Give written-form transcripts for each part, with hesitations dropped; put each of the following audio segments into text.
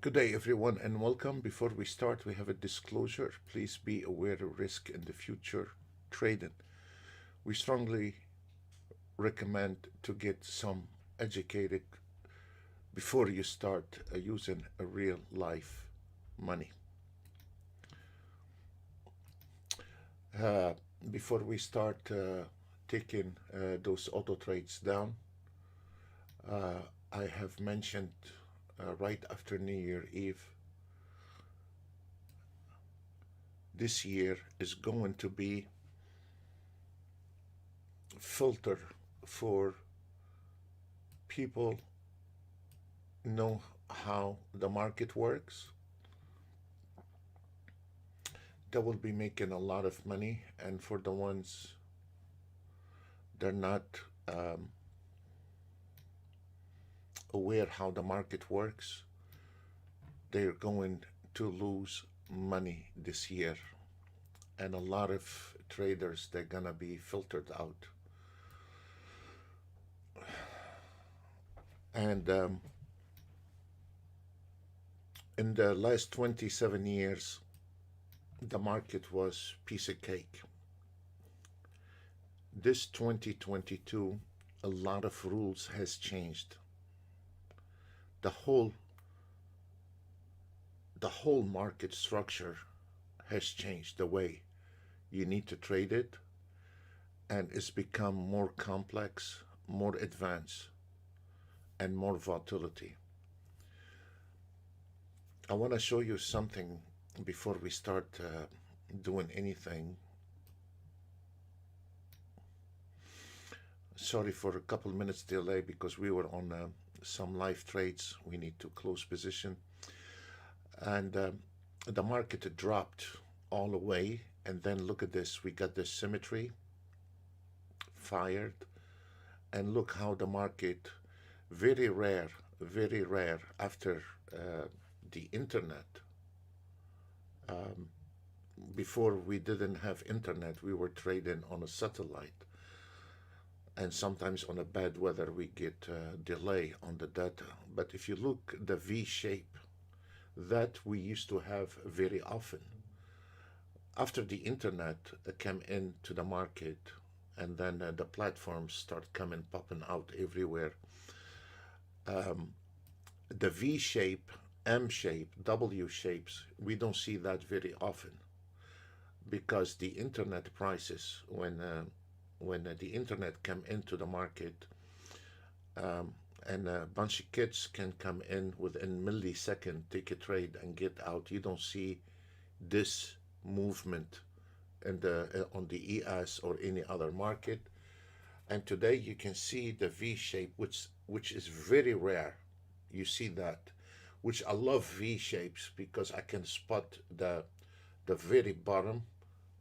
Good day, everyone, and welcome. Before we start, we have a disclosure. Please be aware of risk in the future trading. We strongly recommend to get some educated before you start using a real life money. Uh, Before we start taking those auto trades down, uh, I have mentioned right after New Year Eve, this year is going to be filter for people know how the market works. They will be making a lot of money, and for the ones they're not um, aware how the market works, they're going to lose money this year, and a lot of traders they're gonna be filtered out. And in the last 27 years, the market was piece of cake. This 2022, a lot of rules has changed. The whole the whole market structure has changed. The way you need to trade it, and it's become more complex, more advanced, and more volatility. I want to show you something before we start doing anything. Sorry for a couple minutes delay because we were on some live trades. We need to close position, and the market dropped all the way. And then look at this, we got this symmetry fired, and look how the market, very rare after the internet. um, Before we didn't have internet, we were trading on a satellite, and sometimes on a bad weather we get delay on the data. But if you look the V shape that we used to have very often after the internet came into the market, and then the platforms start coming popping out everywhere. um, the V shape, M shape, W shapes, we don't see that very often, because the internet prices, when the internet came into the market, um, and a bunch of kids can come in within millisecond, take a trade and get out. You don't see this movement in the on the ES or any other market. And today you can see the V shape, which is very rare. You see that, which I love V shapes because I can spot the very bottom,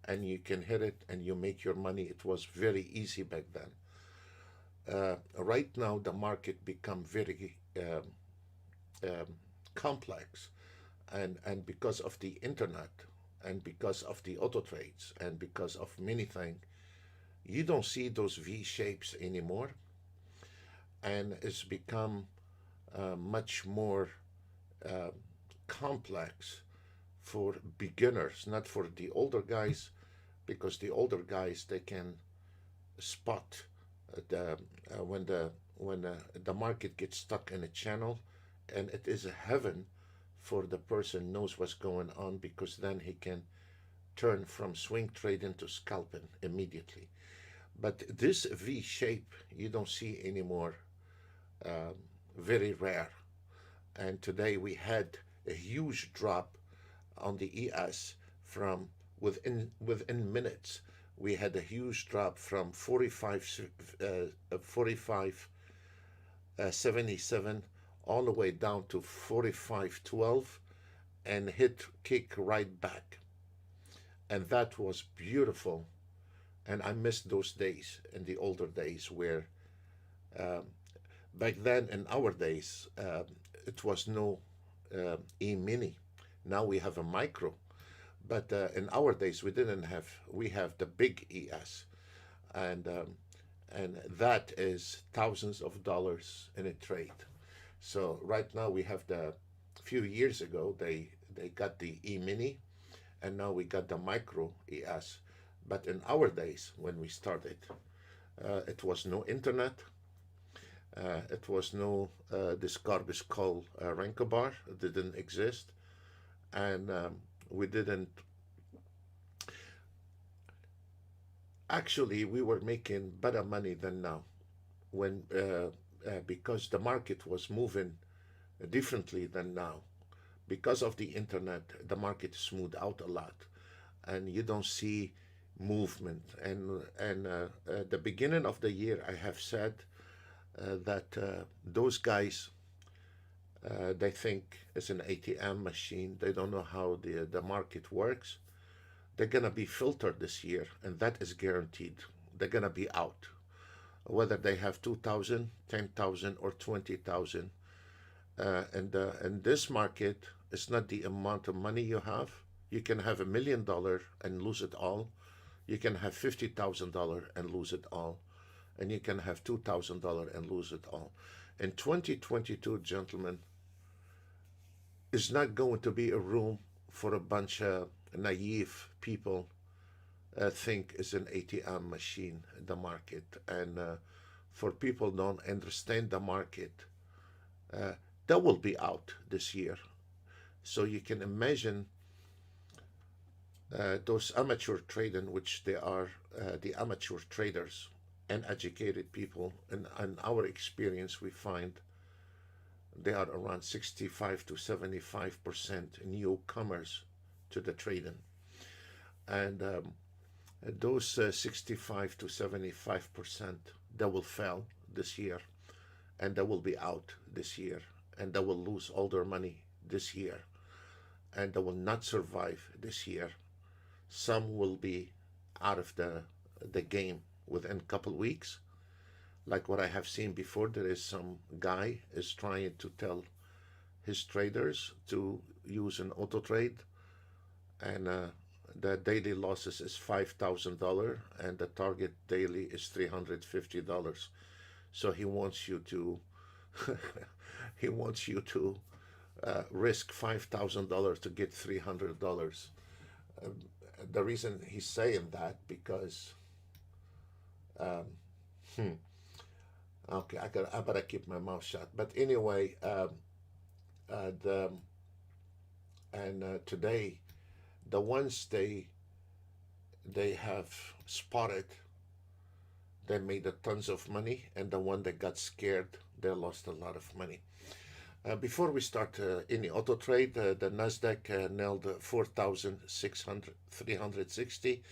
and you can hit it and you make your money. It was very easy back then. Right now the market become very complex, and because of the internet, and because of the auto trades, and because of many things, you don't see those V shapes anymore, and it's become much more uh, complex for beginners, not for the older guys, because the older guys they can spot the when the market gets stuck in a channel, and it is a heaven for the person knows what's going on, because then he can turn from swing trading to scalping immediately. But this V shape you don't see anymore, um, very rare. And today we had a huge drop on the ES from within minutes. We had a huge drop from 45 77 all the way down to 45.12, and hit kick right back. And that was beautiful. And I missed those days, in the older days, where um, back then in our days, it was no e-mini. Now we have a micro, but in our days we have the big ES, and that is thousands of dollars in a trade. So right now we have the few years ago they got the E-mini, and now we got the micro ES. But in our days when we started, it was no internet. It was no this garbage called Ranker bar. It didn't exist, and we didn't. Actually, we were making better money than now, when because the market was moving differently than now. Because of the internet, the market smoothed out a lot, and you don't see movement. And at the beginning of the year, I have said that those guys, they think it's an ATM machine. They don't know how the market works. They're gonna be filtered this year, and that is guaranteed. They're gonna be out, whether they have 2,000, 10,000, or 20,000. And this market is not the amount of money you have. You can have $1 million and lose it all. You can have $50,000 and lose it all, and you can have $2,000 and lose it all. In 2022, gentlemen, is not going to be a room for a bunch of naive people think it's an ATM machine, the market. And for people don't understand the market, that will be out this year. So you can imagine those amateur trading, which they are the amateur traders and educated people. And in our experience, we find they are around 65 to 75% newcomers to the trading. And those 65 to 75%, they will fail this year, and they will be out this year, and they will lose all their money this year, and they will not survive this year. Some will be out of the game within a couple weeks. Like what I have seen before, there is some guy is trying to tell his traders to use an auto trade, and the daily losses is $5,000, and the target daily is $350. So he wants you to he wants you to risk $5,000 to get $300. The reason he's saying that because okay, I better keep my mouth shut. But anyway, today, the ones they have spotted, they made a tons of money, and the one that got scared, they lost a lot of money. Before we start any auto trade, the Nasdaq nailed 4,360.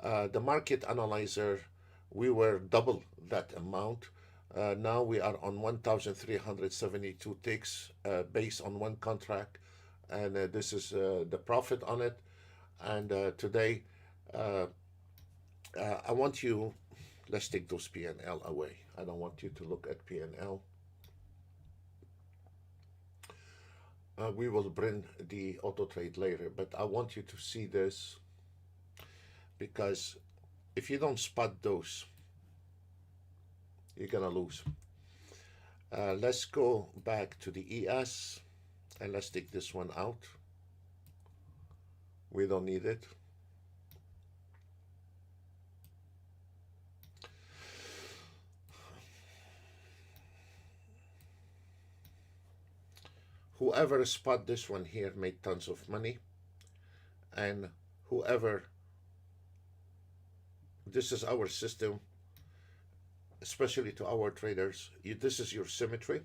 The market analyzer, we were double that amount. Now we are on 1,372 ticks based on one contract, and this is the profit on it. And today, I want you, let's take those PNL away. I don't want you to look at PNL. We will bring the auto trade later, but I want you to see this, because if you don't spot those, you're gonna lose. Let's go back to the ES, and let's take this one out. We don't need it. Whoever spot this one here made tons of money, and whoever, this is our system, especially to our traders. This is your symmetry,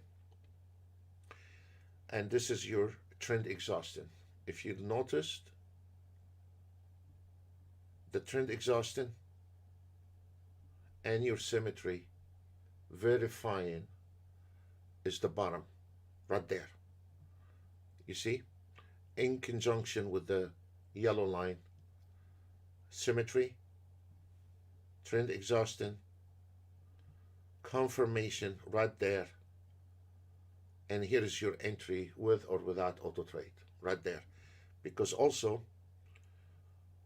and this is your trend exhaustion. If you noticed, the trend exhaustion and your symmetry verifying is the bottom right there. You see, in conjunction with the yellow line, symmetry, trend exhaustion, confirmation right there, and here is your entry with or without auto trade right there. Because also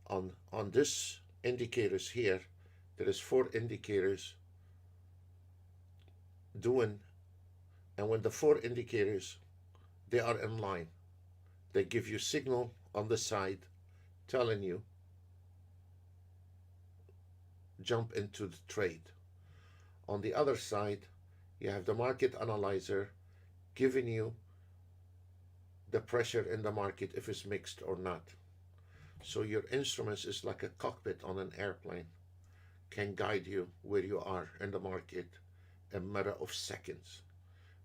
on this indicators here, there is 4 indicators doing, and when the 4 indicators they are in line. They give you signal on the side telling you jump into the trade. On the other side, you have the market analyzer giving you the pressure in the market, if it's mixed or not. So your instruments is like a cockpit on an airplane, can guide you where you are in the market a matter of seconds,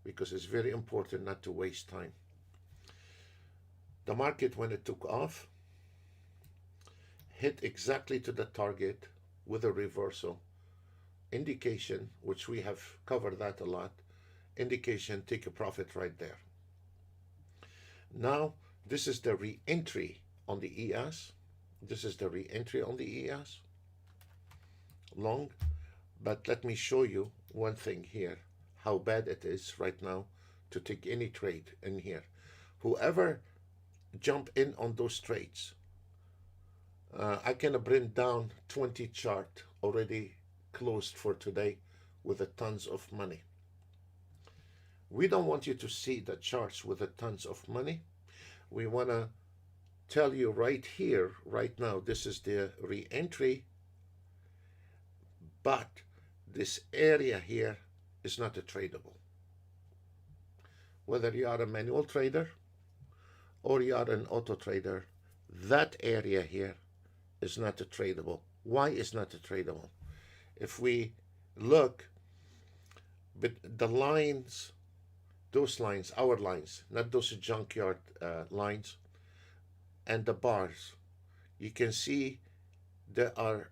because it's very important not to waste time. The market, when it took off, hit exactly to the target with a reversal. Indication, which we have covered that a lot, indication, take a profit right there. Now, this is the re-entry on the ES. This is the re-entry on the ES. Long. But let me show you one thing here, how bad it is right now to take any trade in here. Whoever jump in on those trades, I can bring down 20 chart already closed for today with a tons of money. We don't want you to see the charts with a tons of money. We want to tell you right here, right now, this is the re-entry, but this area here is not a tradable. Whether you are a manual trader or you are an auto trader, that area here is not a tradable. Why is not a tradable? If we look, but the lines, those lines, our lines, not those junkyard lines, and the bars, you can see they are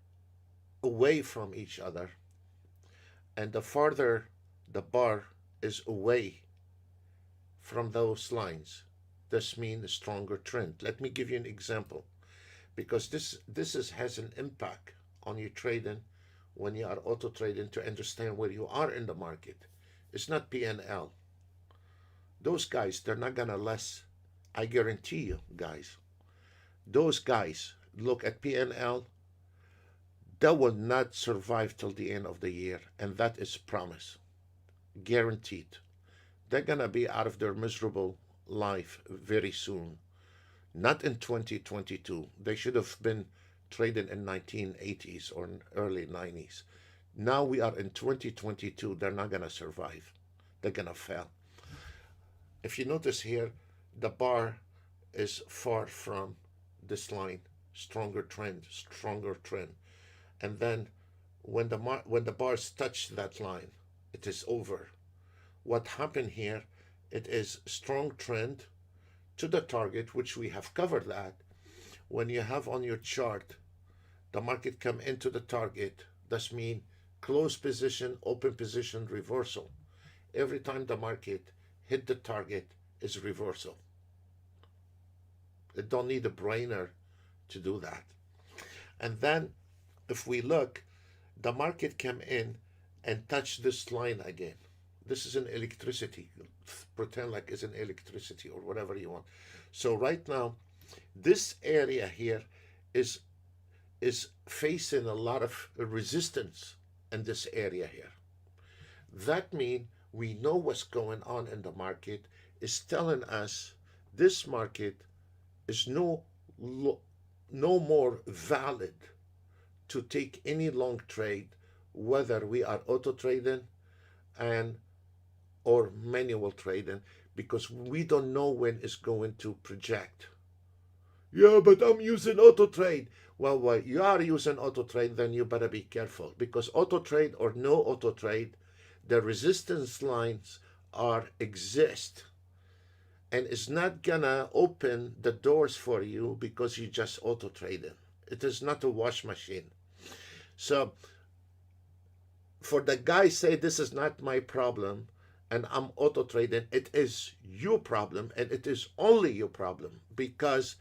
away from each other, and the farther the bar is away from those lines, this means a stronger trend. Let me give you an example, because this has an impact on your trading when you are auto trading, to understand where you are in the market. It's not PNL. Those guys, they're not gonna less. I guarantee you, guys. Those guys look at PNL, they will not survive till the end of the year, and that is promise, guaranteed. They're gonna be out of their miserable life very soon. Not in 2022. They should have been trading in 1980s or early 90s. Now we are in 2022. They're not gonna survive. They're gonna fail. If you notice here, the bar is far from this line. Stronger trend, stronger trend. And then when the bars touch that line, it is over. What happened here, it is strong trend to the target, which we have covered that. When you have on your chart the market come into the target, that means close position, open position, reversal. Every time the market hit the target is reversal. It don't need a brainer to do that. And then if we look, the market came in and touched this line again. This is an electricity. Pretend like it's an electricity or whatever you want. So right now, this area here is facing a lot of resistance in this area here. That means we know what's going on in the market, is telling us this market is no more valid to take any long trade, whether we are auto trading or manual trading, because we don't know when it's going to project. Yeah, but I'm using auto trade. Well, you are using auto trade, then you better be careful, because auto trade or no auto trade, the resistance lines exist, and it's not gonna open the doors for you because you just auto trading. It is not a wash machine. So for the guy say this is not my problem and I'm auto trading, it is your problem, and it is only your problem, because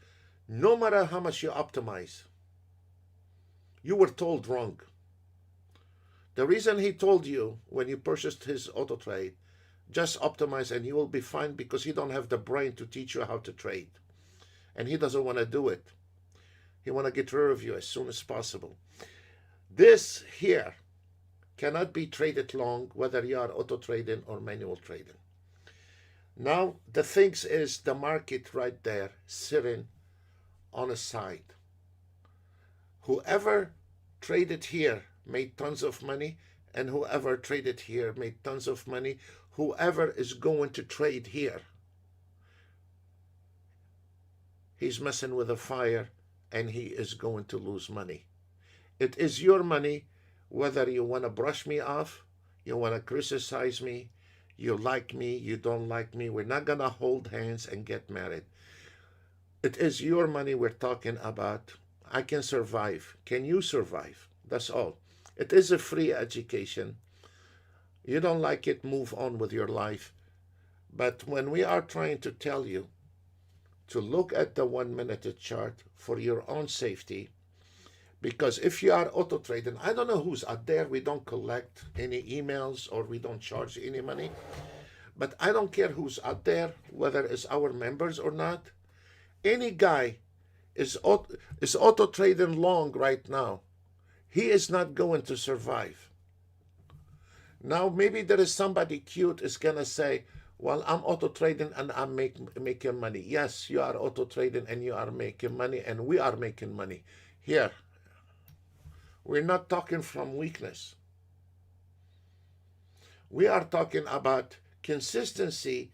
no matter how much you optimize, you were told wrong. The reason he told you when you purchased his auto trade, just optimize and you will be fine, because he don't have the brain to teach you how to trade, and he doesn't want to do it. He want to get rid of you as soon as possible. This here cannot be traded long, whether you are auto trading or manual trading. Now, the things is the market right there sitting on a side. Whoever traded here made tons of money, and whoever traded here made tons of money. Whoever is going to trade here, he's messing with a fire and he is going to lose money. It is your money, whether you want to brush me off, you want to criticize me, you like me, you don't like me. We're not going to hold hands and get married. It is your money we're talking about. I can survive. Can you survive? That's all. It is a free education. You don't like it, move on with your life. But when we are trying to tell you to look at the 1 minute chart for your own safety, because if you are auto trading, I don't know who's out there. We don't collect any emails or we don't charge any money. But I don't care who's out there, whether it's our members or not. Any guy is auto trading long right now. He is not going to survive. Now, maybe there is somebody cute is going to say, well, I'm auto trading and I'm making money. Yes, you are auto trading and you are making money and we are making money. Here, we're not talking from weakness. We are talking about consistency.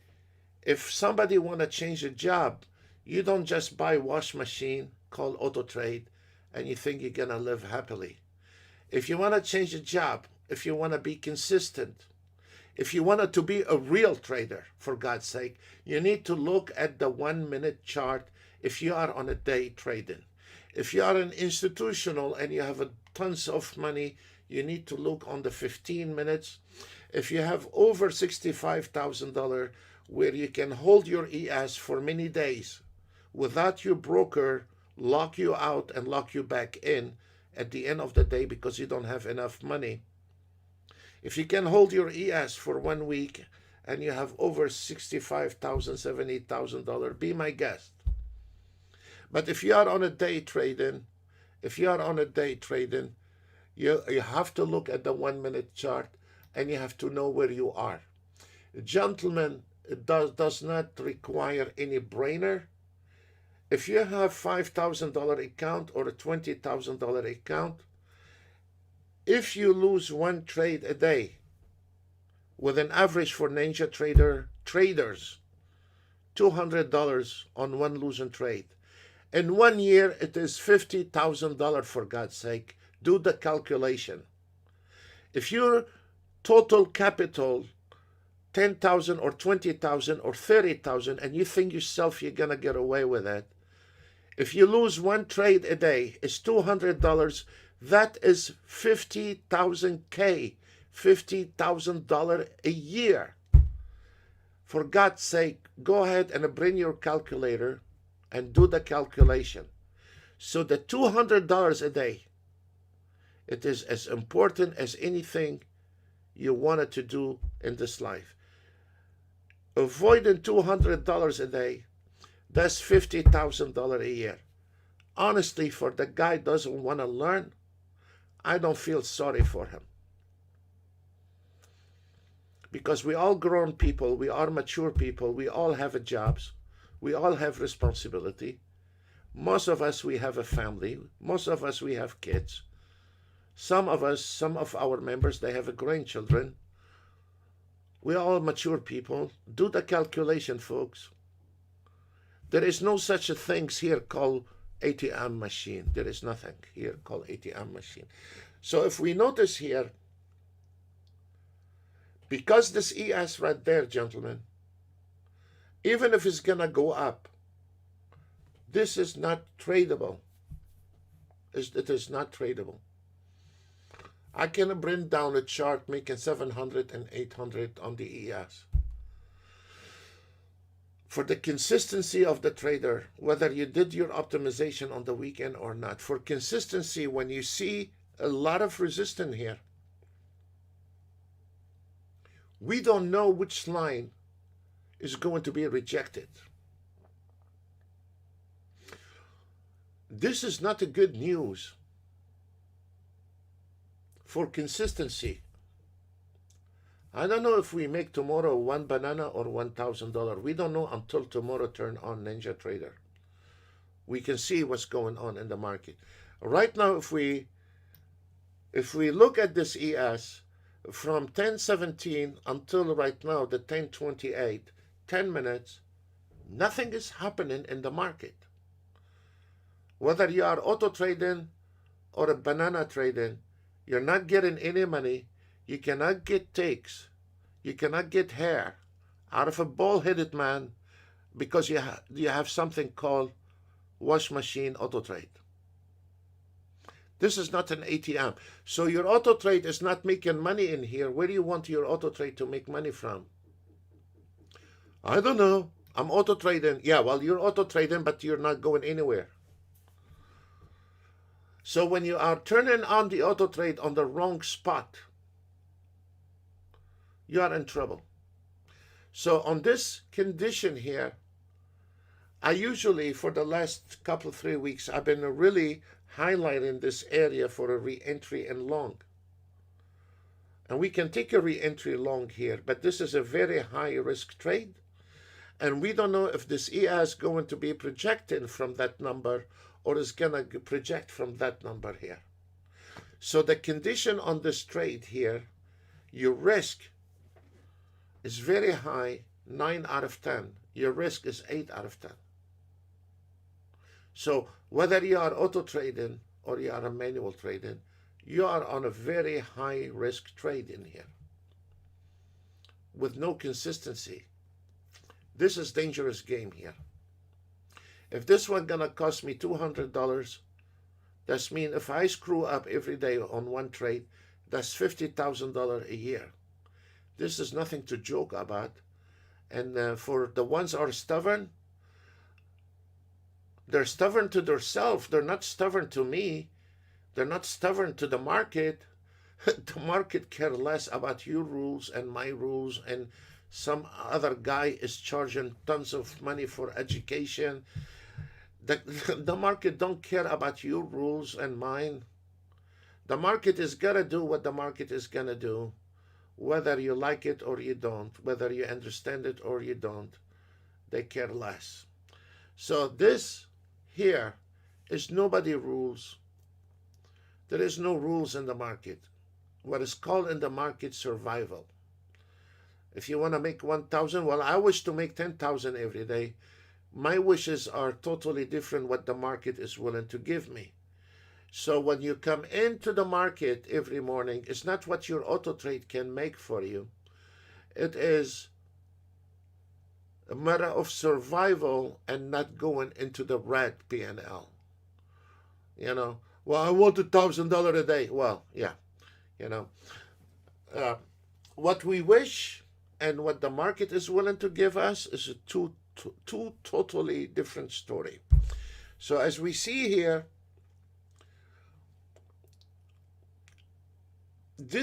If somebody want to change a job, you don't just buy a wash machine called auto trade and you think you're going to live happily. If you want to change a job, if you want to be consistent, if you want to be a real trader, for God's sake, you need to look at the 1 minute chart if you are on a day trading. If you are an institutional and you have tons of money, you need to look on the 15 minutes. If you have over $65,000 where you can hold your ES for many days without your broker lock you out and lock you back in at the end of the day because you don't have enough money. If you can hold your ES for 1 week and you have over $65,000, $70,000, be my guest. But if you are on a day trading, you have to look at the 1 minute chart and you have to know where you are. Gentlemen, it does not require any brainer. If you have $5,000 account or a $20,000 account, if you lose one trade a day, with an average for Ninja traders, $200 on one losing trade. In 1 year, it is $50,000 for God's sake. Do the calculation. If your total capital, 10,000 or 20,000 or 30,000, and you think yourself you're going to get away with it, if you lose one trade a day, it's $200. That is 50,000 $50,000 a year. For God's sake, go ahead and bring your calculator and do the calculation. So the $200 a day, it is as important as anything you wanted to do in this life. Avoiding $200 a day, that's $50,000 a year. Honestly, for the guy doesn't want to learn, I don't feel sorry for him. Because we all grown people, we are mature people, we all have jobs, we all have responsibility. Most of us, we have a family. Most of us, we have kids. Some of our members, they have grandchildren. We are all mature people. Do the calculation, folks. There is no such a thing here called ATM machine. There is nothing here called ATM machine. So if we notice here, because this ES right there, gentlemen, even if it's going to go up, this is not tradable. It is not tradable. I can bring down a chart making 700 and 800 on the ES. For the consistency of the trader, whether you did your optimization on the weekend or not, for consistency, when you see a lot of resistance here, we don't know which line is going to be rejected. This is not a good news for consistency. I don't know if we make tomorrow one banana or $1,000. We don't know until tomorrow turn on Ninja Trader. We can see what's going on in the market. Right now, if we look at this ES from 10:17 until right now, the 10:28, 10 minutes, nothing is happening in the market. Whether you are auto trading or a banana trading, you're not getting any money. You cannot get takes. You cannot get hair out of a bald-headed man because you have something called wash machine auto trade. This is not an ATM. So your auto trade is not making money in here. Where do you want your auto trade to make money from? I don't know. I'm auto trading. Yeah, well, you're auto trading, but you're not going anywhere. So when you are turning on the auto trade on the wrong spot, you are in trouble. So on this condition here, I usually, for the last couple of 3 weeks, I've been really highlighting this area for a re-entry and long. And we can take a re-entry long here, but this is a very high risk trade. And we don't know if this EA is going to be projecting from that number or is going to project from that number here. So the condition on this trade here, your risk is very high, 9 out of 10. Your risk is 8 out of 10. So whether you are auto trading or you are a manual trading, you are on a very high risk trade in here with no consistency. This is dangerous game here. If this one gonna cost me $200, that's mean if I screw up every day on one trade, that's $50,000 a year. This is nothing to joke about. And for the ones who are stubborn, they're stubborn to themselves. They're not stubborn to me. They're not stubborn to the market. The market cares less about your rules and my rules, and some other guy is charging tons of money for education. The market don't care about your rules and mine. The market is gonna do what the market is gonna do, whether you like it or you don't, whether you understand it or you don't. They care less. So this here is nobody rules. There is no rules in the market. What is called in the market survival. If you want to make 1,000, well, I wish to make 10,000 every day. My wishes are totally different what the market is willing to give me. So when you come into the market every morning, it's not what your auto trade can make for you. It is a matter of survival and not going into the red P&L. You know, well, I want $1,000 a day. Well, yeah, you know, what we wish and what the market is willing to give us is a two totally different story. So as we see here, there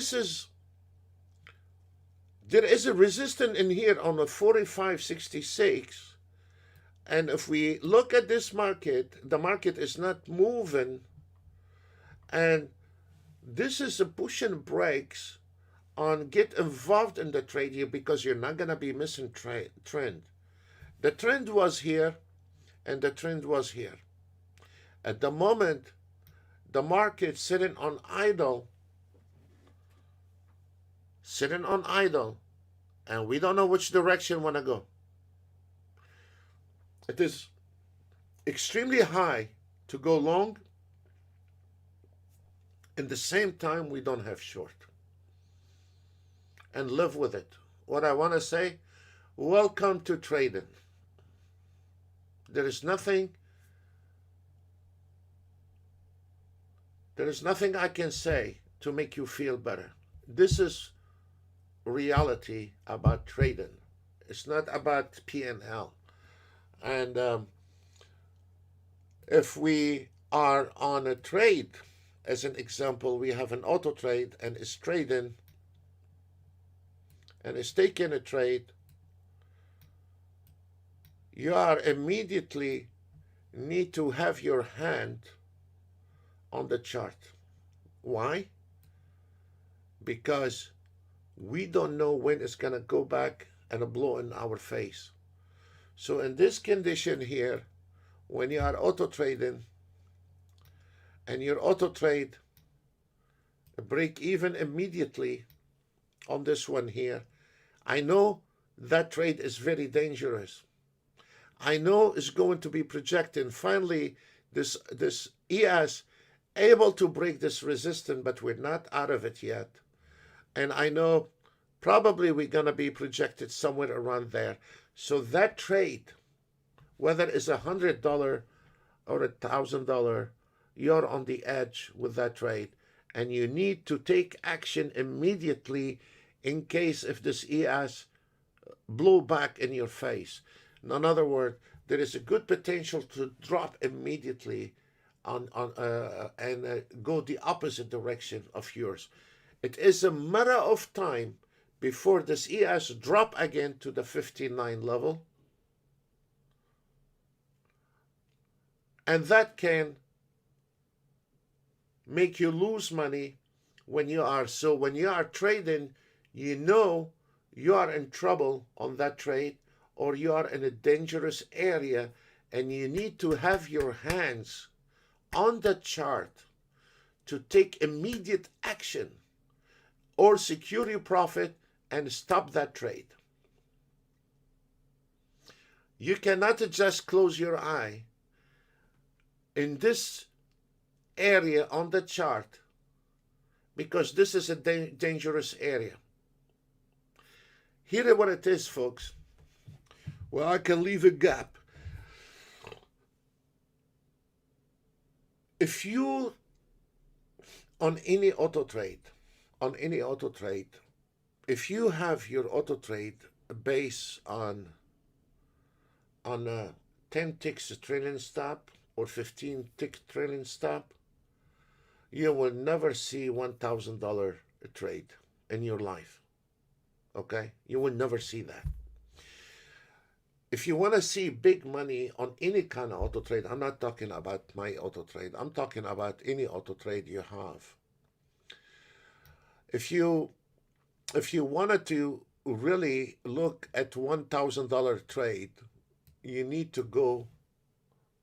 is a resistance in here on a 45.66, and if we look at this market, the market is not moving, and this is a push and breaks on get involved in the trade here because you're not going to be missing trend. The trend was here and the trend was here. At the moment, the market sitting on idle, and we don't know which direction want to go. It is extremely high to go long. At the same time, we don't have short. And live with it. What I want to say, welcome to trading. There is nothing I can say to make you feel better. This is reality about trading. It's not about P&L. And if we are on a trade, as an example, we have an auto trade and is trading and is taking a trade, you are immediately need to have your hand on the chart. Why? Because We don't know when it's going to go back and blow in our face. So in this condition here, when you are auto trading and your auto trade break even immediately on this one here, I know that trade is very dangerous. I know it's going to be projecting finally this ES able to break this resistance, but we're not out of it yet. And I know probably we're going to be projected somewhere around there. So that trade, whether it's $100 or $1,000, you're on the edge with that trade. And you need to take action immediately in case if this ES blow back in your face. In other words, there is a good potential to drop immediately and go the opposite direction of yours. It is a matter of time before this ES drop again to the 59 level. And that can make you lose money when you are. So when you are trading, you know you are in trouble on that trade, or you are in a dangerous area, and you need to have your hands on the chart to take immediate action or secure your profit and stop that trade. You cannot just close your eye in this area on the chart because this is a dangerous area. Here is what it is, folks. Well, I can leave a gap. If you, on any auto trade, if you have your auto trade based on a 10 ticks trailing stop or 15 tick trailing stop, you will never see $1,000 trade in your life. Okay? You will never see that. If you want to see big money on any kind of auto trade, I'm not talking about my auto trade. I'm talking about any auto trade you have. If you wanted to really look at $1,000 trade, you need to go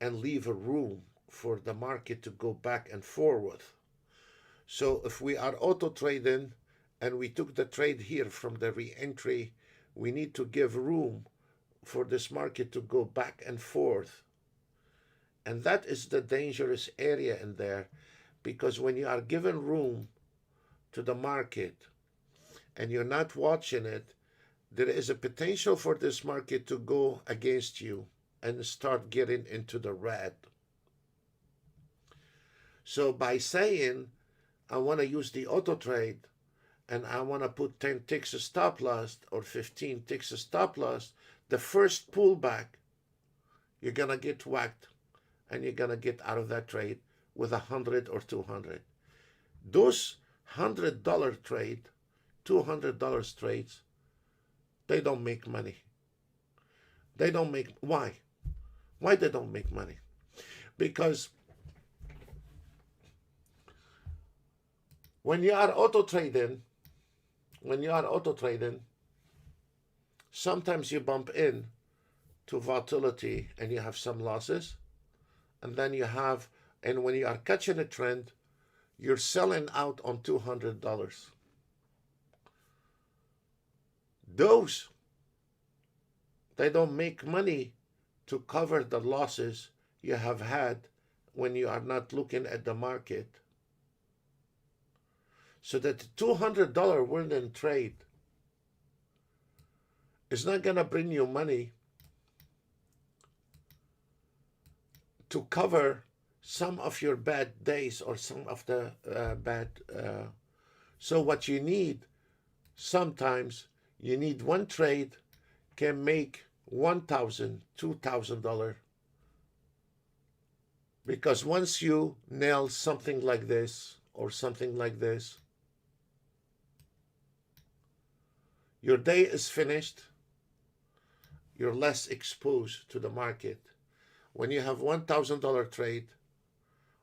and leave a room for the market to go back and forward. So if we are auto trading and we took the trade here from the re-entry, we need to give room for this market to go back and forth. And that is the dangerous area in there, because when you are given room to the market and you're not watching it, there is a potential for this market to go against you and start getting into the red. So by saying, I want to use the auto trade and I want to put 10 ticks of stop loss or 15 ticks of stop loss, the first pullback, you're going to get whacked and you're going to get out of that trade with 100 or 200. Those $100 trade, $200 trades, they don't make money. They don't make, why? Why they don't make money? Because when you are auto trading, sometimes you bump in to volatility and you have some losses, and then and when you are catching a trend, you're selling out on $200. Those, they don't make money to cover the losses you have had when you are not looking at the market. So that $200 winning trade is not going to bring you money to cover some of your bad days or some of the bad. So what you need, sometimes you need one trade can make $1,000, $2,000. Because once you nail something like this or something like this, your day is finished. You're less exposed to the market. When you have $1,000 trade,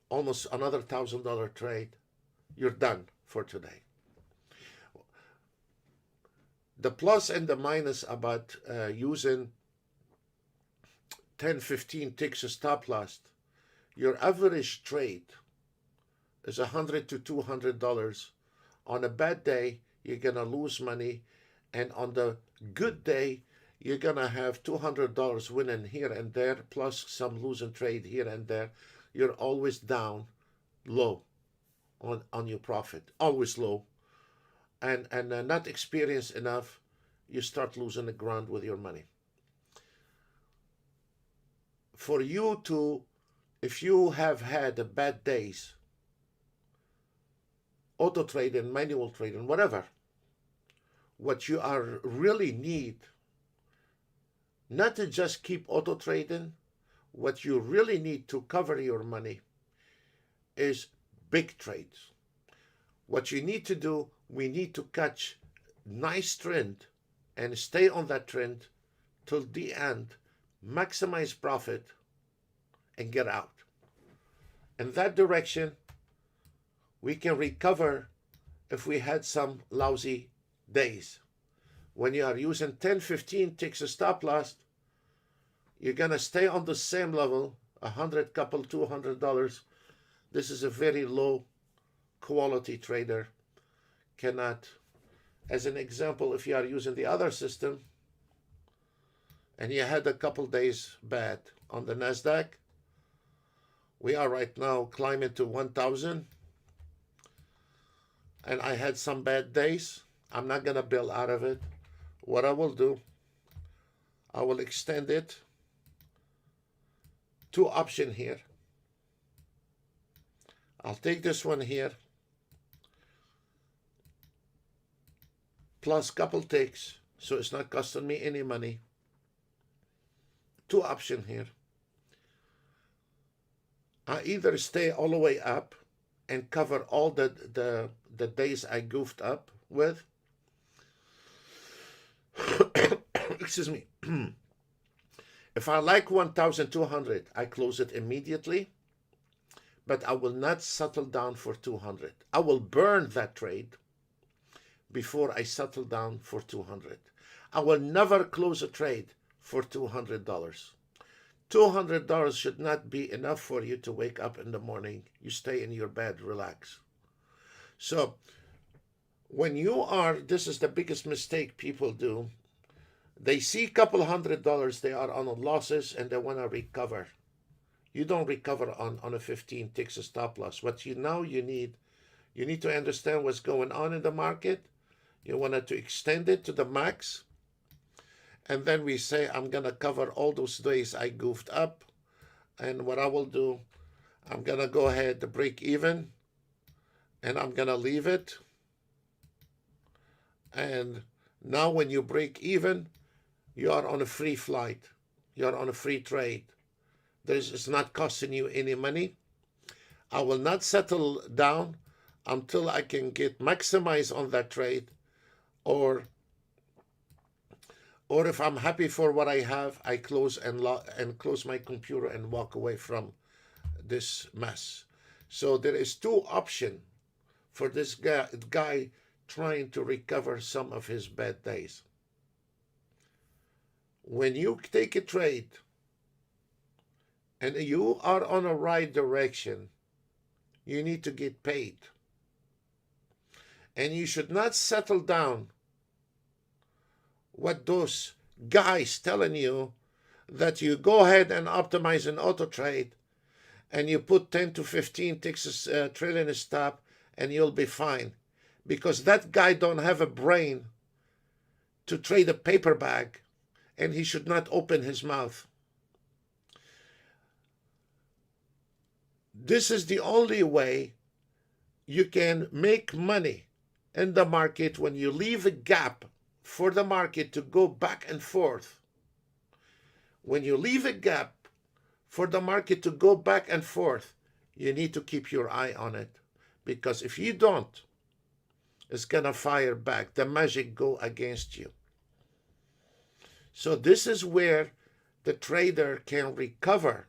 almost another $1,000 trade, you're done for today. the plus and the minus about using 10, 15 ticks of stop loss. Your average trade is $100 to $200. On a bad day, you're gonna lose money, and on the good day, you're gonna have $200 winning here and there, plus some losing trade here and there. You're always down low on your profit, always low, and not experienced enough. You start losing the ground with your money. For you to, if you have had bad days, auto trading, manual trading, whatever, what you are really need, not to just keep auto trading, what you really need to cover your money is big trades. What you need to do, we need to catch nice trend and stay on that trend till the end, maximize profit, and get out. In that direction, we can recover if we had some lousy days. When you are using 10, 15 ticks of stop loss, you're gonna stay on the same level, $100, couple, $200. This is a very low quality trader. Cannot, as an example, if you are using the other system and you had a couple days bad on the NASDAQ, we are right now climbing to 1,000, and I had some bad days. I'm not gonna bail out of it. What I will do, I will extend it. Two options here. I'll take this one here, plus couple ticks, so it's not costing me any money. Two options here. I either stay all the way up and cover all the days I goofed up with. Excuse me. If I like 1,200, I close it immediately, but I will not settle down for 200. I will burn that trade before I settle down for 200. I will never close a trade for $200. $200 should not be enough for you to wake up in the morning. You stay in your bed, relax. So when you are, this is the biggest mistake people do. They see a couple $100, they are on losses and they want to recover. You don't recover on a 15 ticks of stop loss. What you need to understand what's going on in the market. You want to extend it to the max. And then we say, I'm going to cover all those days I goofed up. And what I will do, I'm going to go ahead to break even. And I'm going to leave it. And now when you break even, you are on a free flight. You are on a free trade. It's not costing you any money. I will not settle down until I can get maximize on that trade, or if I'm happy for what I have, I close and close my computer and walk away from this mess. So there is two options for this guy trying to recover some of his bad days. When you take a trade and you are on a right direction, you need to get paid. And you should not settle down what those guys telling you that you go ahead and optimize an auto trade and you put 10 to 15 ticks trailing stop and you'll be fine. Because that guy don't have a brain to trade a paper bag, and he should not open his mouth. This is the only way you can make money in the market, when you leave a gap for the market to go back and forth. When you leave a gap for the market to go back and forth, you need to keep your eye on it. Because if you don't, it's going to fire back. The magic go against you. So this is where the trader can recover.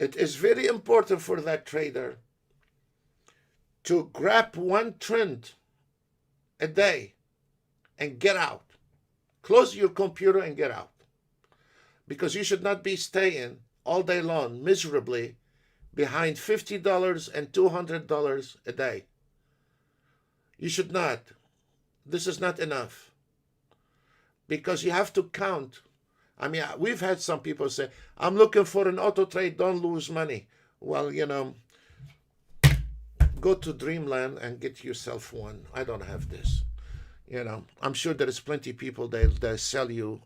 It is very important for that trader to grab one trend a day and get out. Close your computer and get out. Because you should not be staying all day long miserably behind $50 and $200 a day. You should not. This is not enough. Because you have to count. I mean, we've had some people say, I'm looking for an auto trade, don't lose money. Well, you know, go to Dreamland and get yourself one. I don't have this. You know, I'm sure there is plenty of people that sell you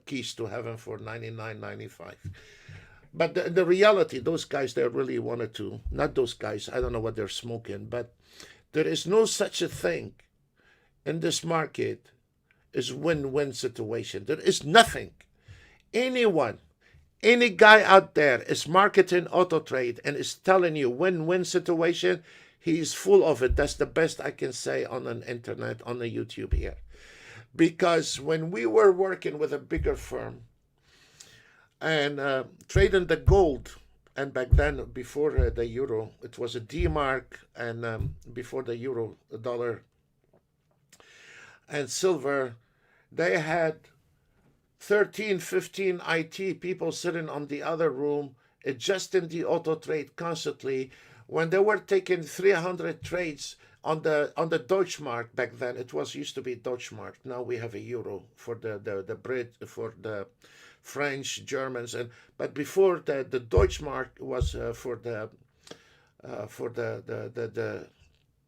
keys to heaven for $99.95. But the reality, those guys, they really wanted to, not those guys, I don't know what they're smoking, but there is no such a thing in this market as win-win situation. There is nothing. Anyone, any guy out there is marketing auto trade and is telling you win-win situation, he's full of it. That's the best I can say on an internet, on the YouTube here. Because when we were working with a bigger firm and trading the gold, and back then, before the euro, it was a D-mark, and before the euro, the dollar, and silver, they had 13, 15 IT people sitting on the other room, adjusting the auto trade constantly. When they were taking 300 trades on the Deutschmark back then, it was used to be Deutschmark. Now we have a euro for the Brit, for the French, Germans, but before the Deutschmark was for the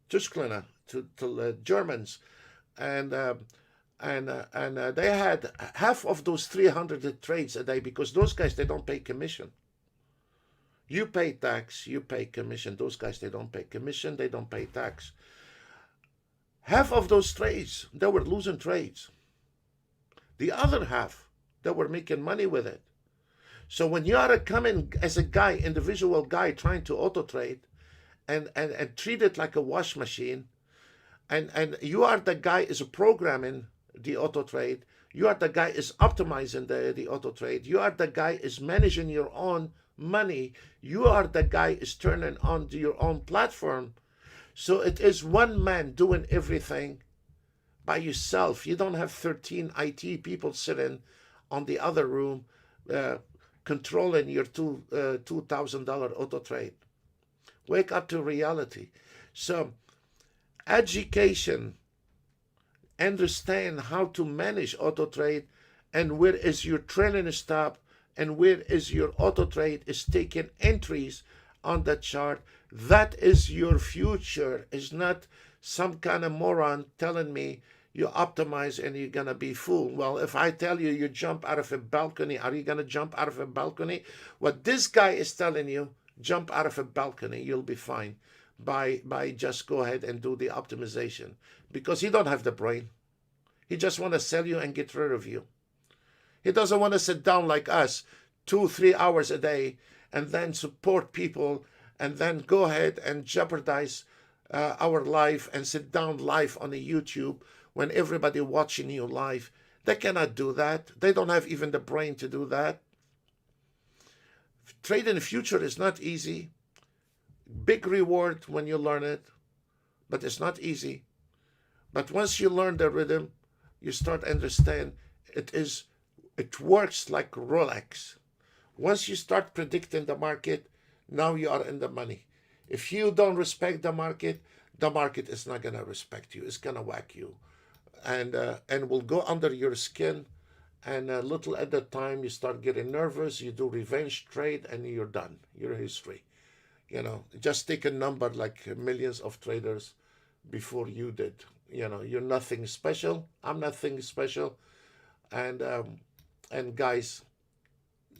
Tyskland, to Germans, and they had half of those 300 trades a day, because those guys, they don't pay commission. You pay tax, you pay commission. Those guys, they don't pay commission, they don't pay tax. Half of those trades, they were losing trades. The other half, they were making money with it. So when you are coming as a guy, individual guy, trying to auto trade and treat it like a wash machine, and you are the guy is programming the auto trade, you are the guy is optimizing the auto trade, you are the guy is managing your own money, you are the guy is turning on to your own platform. So it is one man doing everything by yourself. You don't have 13 IT people sitting on the other room controlling your $2,000 auto trade. Wake up to reality. So education, understand how to manage auto trade, and where is your trailing stop, and where is your auto trade is taking entries on the chart. That is your future. It's not some kind of moron telling me you optimize and you're gonna be fooled. Well, if I tell you you jump out of a balcony, are you gonna jump out of a balcony? What this guy is telling you, jump out of a balcony, you'll be fine. By just go ahead and do the optimization, because he don't have the brain. He just want to sell you and get rid of you. He doesn't want to sit down like us 2-3 hours a day and then support people and then go ahead and jeopardize our life and sit down live on the YouTube when everybody watching you live. They cannot do that. They don't have even the brain to do that. Trading the future is not easy. Big reward when you learn it, but it's not easy. But once you learn the rhythm, you start understand it works like Rolex. Once you start predicting the market, now you are in the money. If you don't respect the market is not gonna respect you. It's gonna whack you, and will go under your skin. And a little at a time, you start getting nervous. You do revenge trade, and you're done. You're history. You know, just take a number like millions of traders before you did. You know, you're nothing special. I'm nothing special. And guys,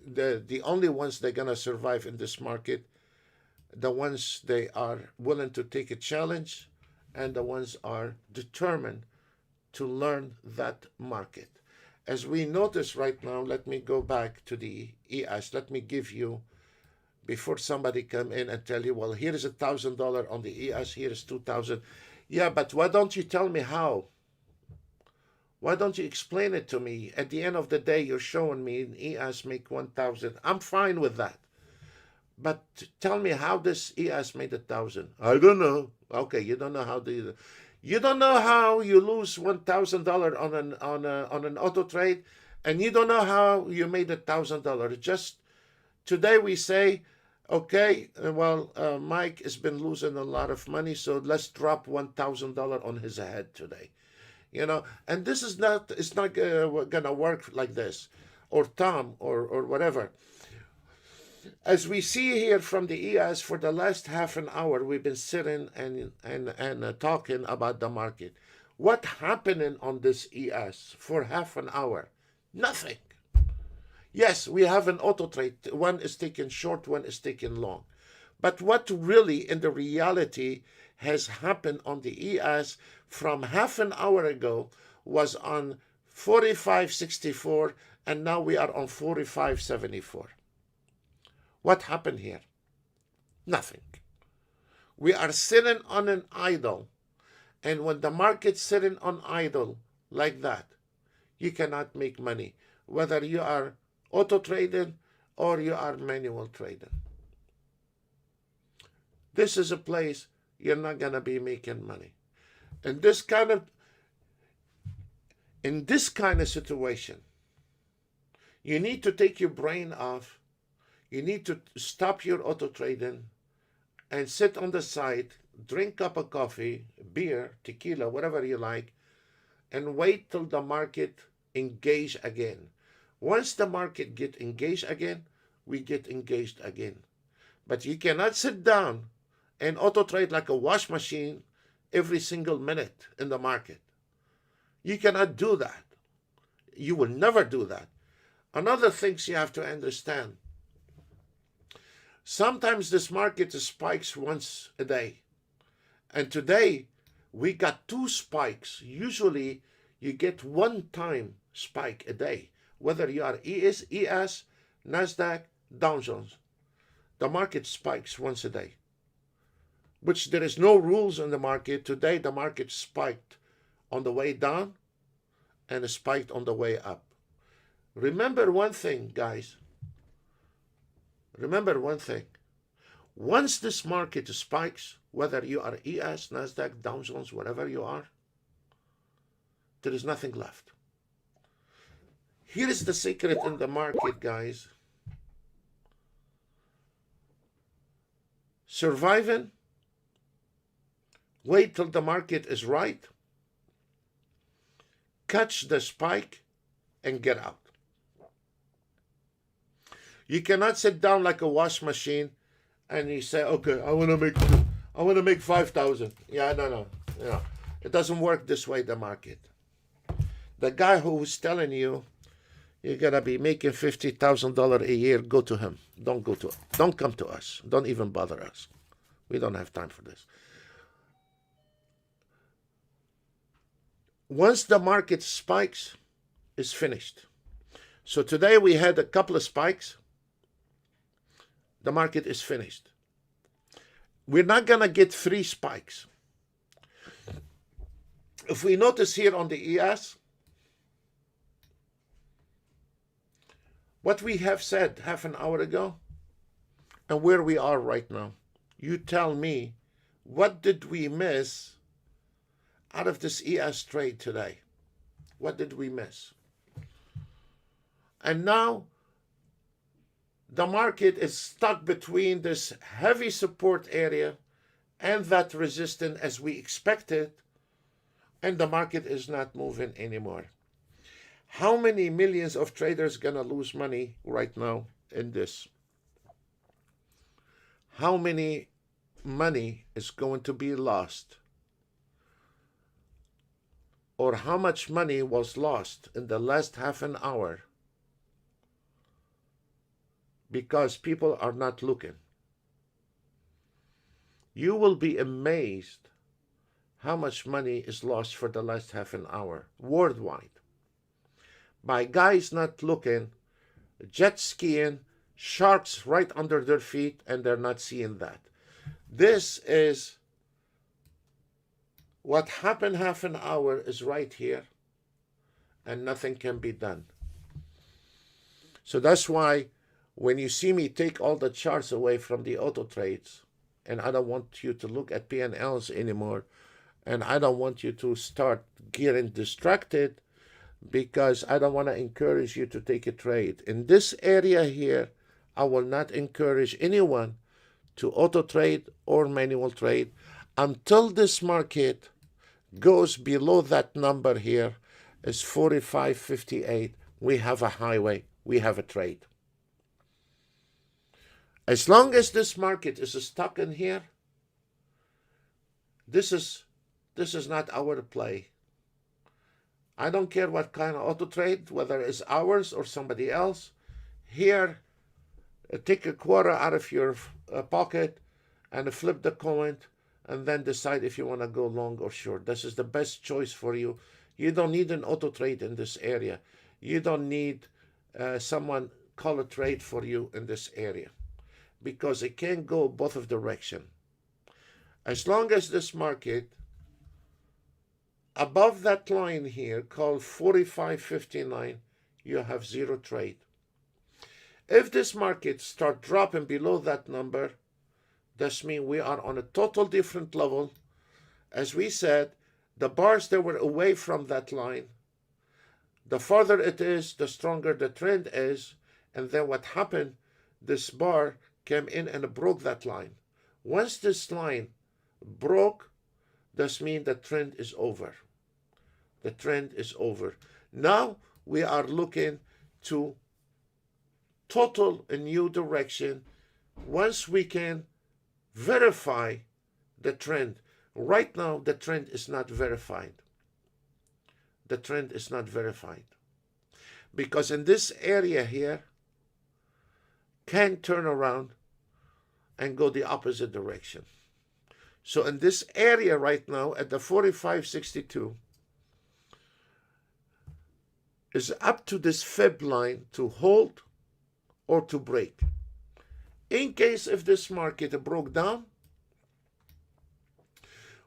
the only ones they're gonna survive in this market, the ones they are willing to take a challenge, and the ones are determined to learn that market. As we notice right now, let me go back to the ES. Let me give you, before somebody come in and tell you, well, here is $1,000 on the ES, here is 2,000. Yeah, but why don't you tell me how? Why don't you explain it to me? At the end of the day, you're showing me an ES make 1,000. I'm fine with that. But tell me how this ES made 1,000. I don't know. Okay, you don't know how to. You don't know how you lose $1,000 on an auto trade, and you don't know how you made $1,000. Just today we say, okay, well, Mike has been losing a lot of money, so let's drop $1,000 on his head today. And this is not, it's not gonna work like this, or Tom, or whatever. As we see here from the ES, for the last half an hour, we've been sitting and talking about the market. What happening on this ES for half an hour? Nothing. Yes, we have an auto trade. One is taken short, one is taken long. But what really, in the reality, has happened on the ES from half an hour ago was on 45.64, and now we are on 45.74. What happened here? Nothing. We are sitting on an idle, and when the market's sitting on idle like that, you cannot make money, whether you are auto trading or you are manual trading. This is a place you're not going to be making money. In this kind of situation, you need to take your brain off. You need to stop your auto trading and sit on the side, drink a cup of coffee, beer, tequila, whatever you like, and wait till the market engage again. Once the market get engaged again, we get engaged again. But you cannot sit down and auto trade like a wash machine every single minute in the market. You cannot do that. You will never do that. Another thing you have to understand, sometimes this market spikes once a day. And today, we got 2 spikes. Usually, you get one time spike a day. Whether you are ES, NASDAQ, Dow Jones. The market spikes once a day. Which there is no rules in the market. Today, the market spiked on the way down and spiked on the way up. Remember one thing, guys. Remember one thing. Once this market spikes, whether you are ES, NASDAQ, Dow Jones, whatever you are, there is nothing left. Here is the secret in the market, guys. Surviving, wait till the market is right, catch the spike, and get out. You cannot sit down like a wash machine and you say, okay, I want to make 5,000. Yeah, no. It doesn't work this way, the market. The guy who was telling you you're gonna be making $50,000 a year, go to him. Don't come to us. Don't even bother us. We don't have time for this. Once the market spikes, it's finished. So today we had a couple of spikes. The market is finished. We're not going to get 3 spikes. If we notice here on the ES, what we have said half an hour ago and where we are right now, you tell me, what did we miss out of this ES trade today? What did we miss? And now the market is stuck between this heavy support area and that resistance as we expected, and the market is not moving anymore. How many millions of traders gonna lose money right now in this? How many money is going to be lost? Or how much money was lost in the last half an hour because people are not looking? You will be amazed how much money is lost for the last half an hour worldwide by guys not looking, jet skiing, sharks right under their feet, and they're not seeing that. This is what happened half an hour is right here, and nothing can be done. So that's why when you see me take all the charts away from the auto trades, and I don't want you to look at P&Ls anymore, And I don't want you to start getting distracted, because I don't want to encourage you to take a trade. In this area here, I will not encourage anyone to auto trade or manual trade until this market goes below that number here. Is 45.58. We have a highway, we have a trade. As long as this market is stuck in here, this is not our play. I don't care what kind of auto trade, whether it's ours or somebody else. Here, take a quarter out of your pocket and flip the coin, and then decide if you want to go long or short. This is the best choice for you. You don't need an auto trade in this area. You don't need someone call a trade for you in this area, because it can go both of direction. As long as this market above that line here called 45.59, you have zero trade. If this market start dropping below that number, this means we are on a total different level. As we said, the bars that were away from that line, the farther it is, the stronger the trend is. And then what happened, this bar came in and broke that line. Once this line broke, this means the trend is over. The trend is over. Now we are looking to total a new direction once we can verify the trend. Right now, the trend is not verified. The trend is not verified. Because in this area here, can turn around and go the opposite direction. So in this area right now, at the 45.62, is up to this fib line to hold or to break. In case if this market broke down,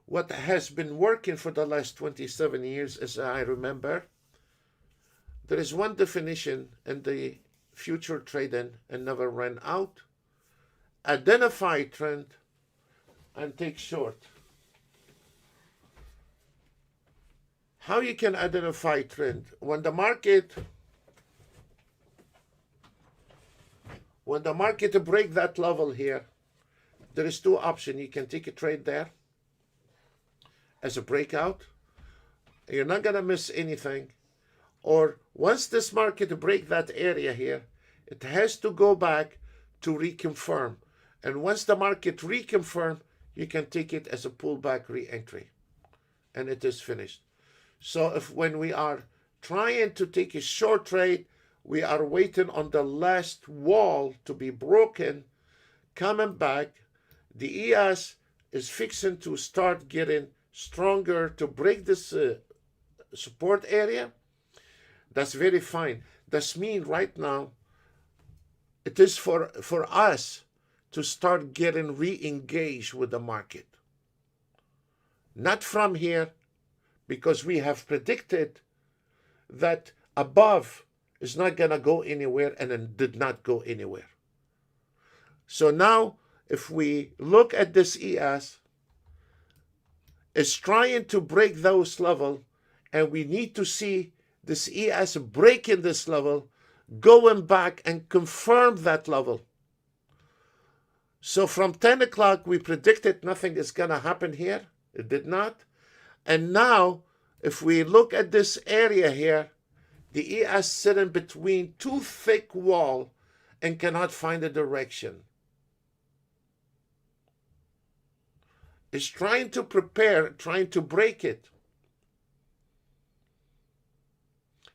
what has been working for the last 27 years, as I remember, there is one definition in the future trading and never ran out. Identify trend and take short. How you can identify trend? When the market break that level here, there is two options. You can take a trade there as a breakout. You're not going to miss anything. Or once this market break that area here, it has to go back to reconfirm. And once the market reconfirm, you can take it as a pullback re-entry. And it is finished. So if when we are trying to take a short trade, we are waiting on the last wall to be broken, coming back. The ES is fixing to start getting stronger to break this support area. That's very fine. That's mean right now it is for us to start getting re-engaged with the market. Not from here, because we have predicted that above is not going to go anywhere, and then did not go anywhere. So now, if we look at this ES, it's trying to break those levels, and we need to see this ES breaking this level, going back and confirm that level. So from 10 o'clock, we predicted nothing is going to happen here. It did not. And now, if we look at this area here, the ES sitting between two thick walls and cannot find a direction. It's trying to prepare, trying to break it.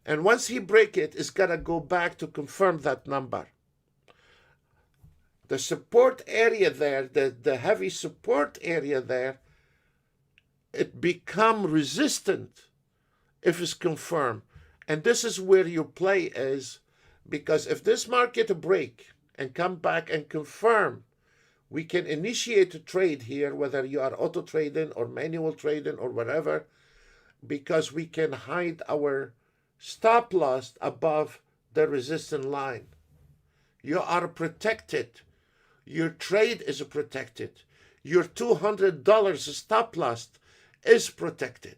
And once he break it, it's got to go back to confirm that number. The support area there, the heavy support area there, it become resistant if it's confirmed. And this is where your play is, because if this market break and come back and confirm, we can initiate a trade here, whether you are auto trading or manual trading or whatever, because we can hide our stop loss above the resistance line. You are protected. Your trade is protected. Your $200 stop loss is protected.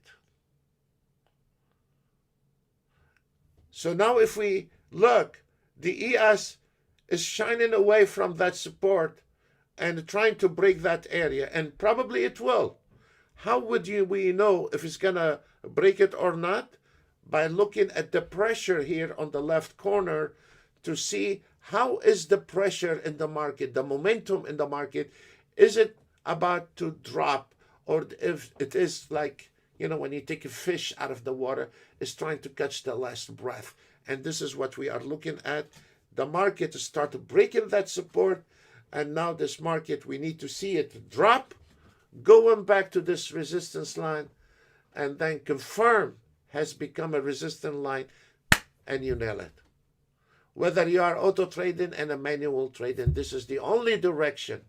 So now if we look, the ES is shining away from that support and trying to break that area, and probably it will. How would we know if it's gonna break it or not? By looking at the pressure here on the left corner to see how is the pressure in the market, the momentum in the market. Is it about to drop, or if it is like, when you take a fish out of the water, it's trying to catch the last breath. And this is what we are looking at. The market started breaking that support, and now this market, we need to see it drop, going back to this resistance line, and then confirm has become a resistance line, and you nail it. Whether you are auto trading and a manual trading, this is the only direction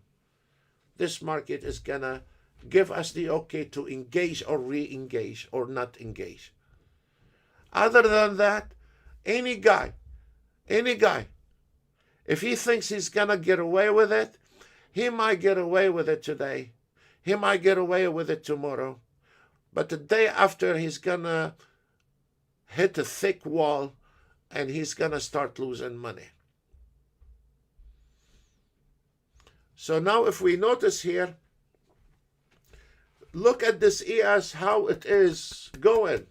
this market is gonna give us the okay to engage or re-engage or not engage. Other than that, any guy, if he thinks he's gonna get away with it, he might get away with it today. He might get away with it tomorrow. But the day after, he's gonna hit a thick wall and he's gonna start losing money. So now if we notice here, look at this ES, how it is going.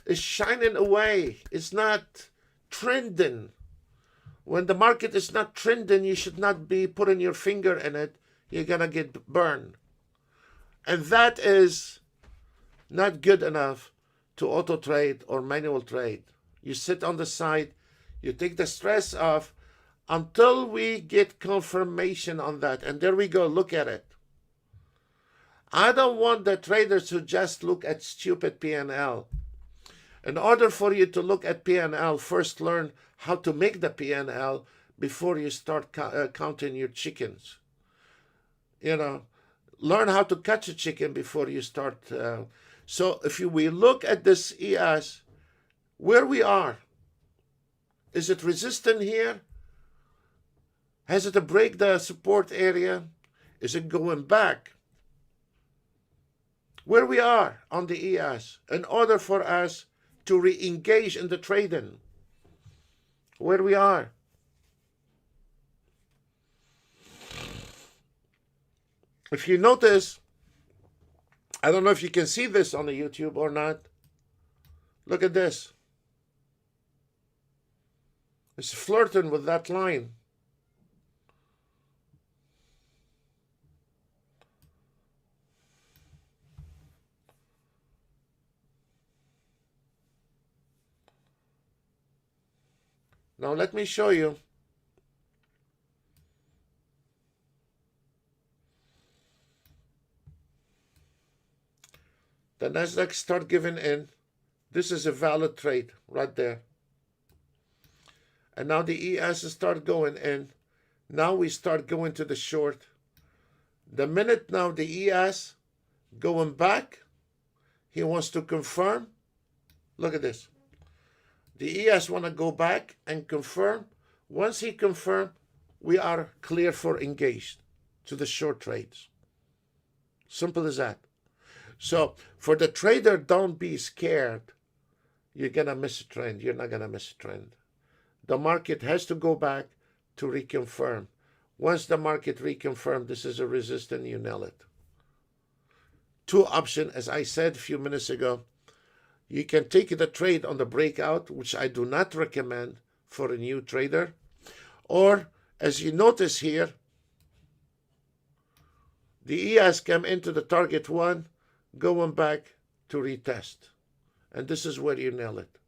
It's shining away. It's not trending. When the market is not trending, you should not be putting your finger in it. You're going to get burned. And that is not good enough to auto trade or manual trade. You sit on the side, you take the stress off until we get confirmation on that. And there we go, look at it. I don't want the traders to just look at stupid P&L. In order for you to look at P&L, first learn how to make the P&L before you start counting your chickens. Learn how to catch a chicken before you start. So if we look at this ES, where we are, is it resistant here? Has it to break the support area? Is it going back? Where we are on the ES, in order for us to re-engage in the trading, where we are. If you notice, I don't know if you can see this on the YouTube or not. Look at this. It's flirting with that line. Now let me show you. The Nasdaq start giving in. This is a valid trade right there. And now the ES start going in. Now we start going to the short. The minute now the ES going back, he wants to confirm. Look at this. The ES want to go back and confirm. Once he confirm, we are clear for engaged to the short trades. Simple as that. So for the trader, don't be scared. You're going to miss a trend. You're not going to miss a trend. The market has to go back to reconfirm. Once the market reconfirm, this is a resistance, you nail it. Two options, as I said a few minutes ago. You can take the trade on the breakout, which I do not recommend for a new trader. Or, as you notice here, the ES came into the target one, going back to retest. And this is where you nail it.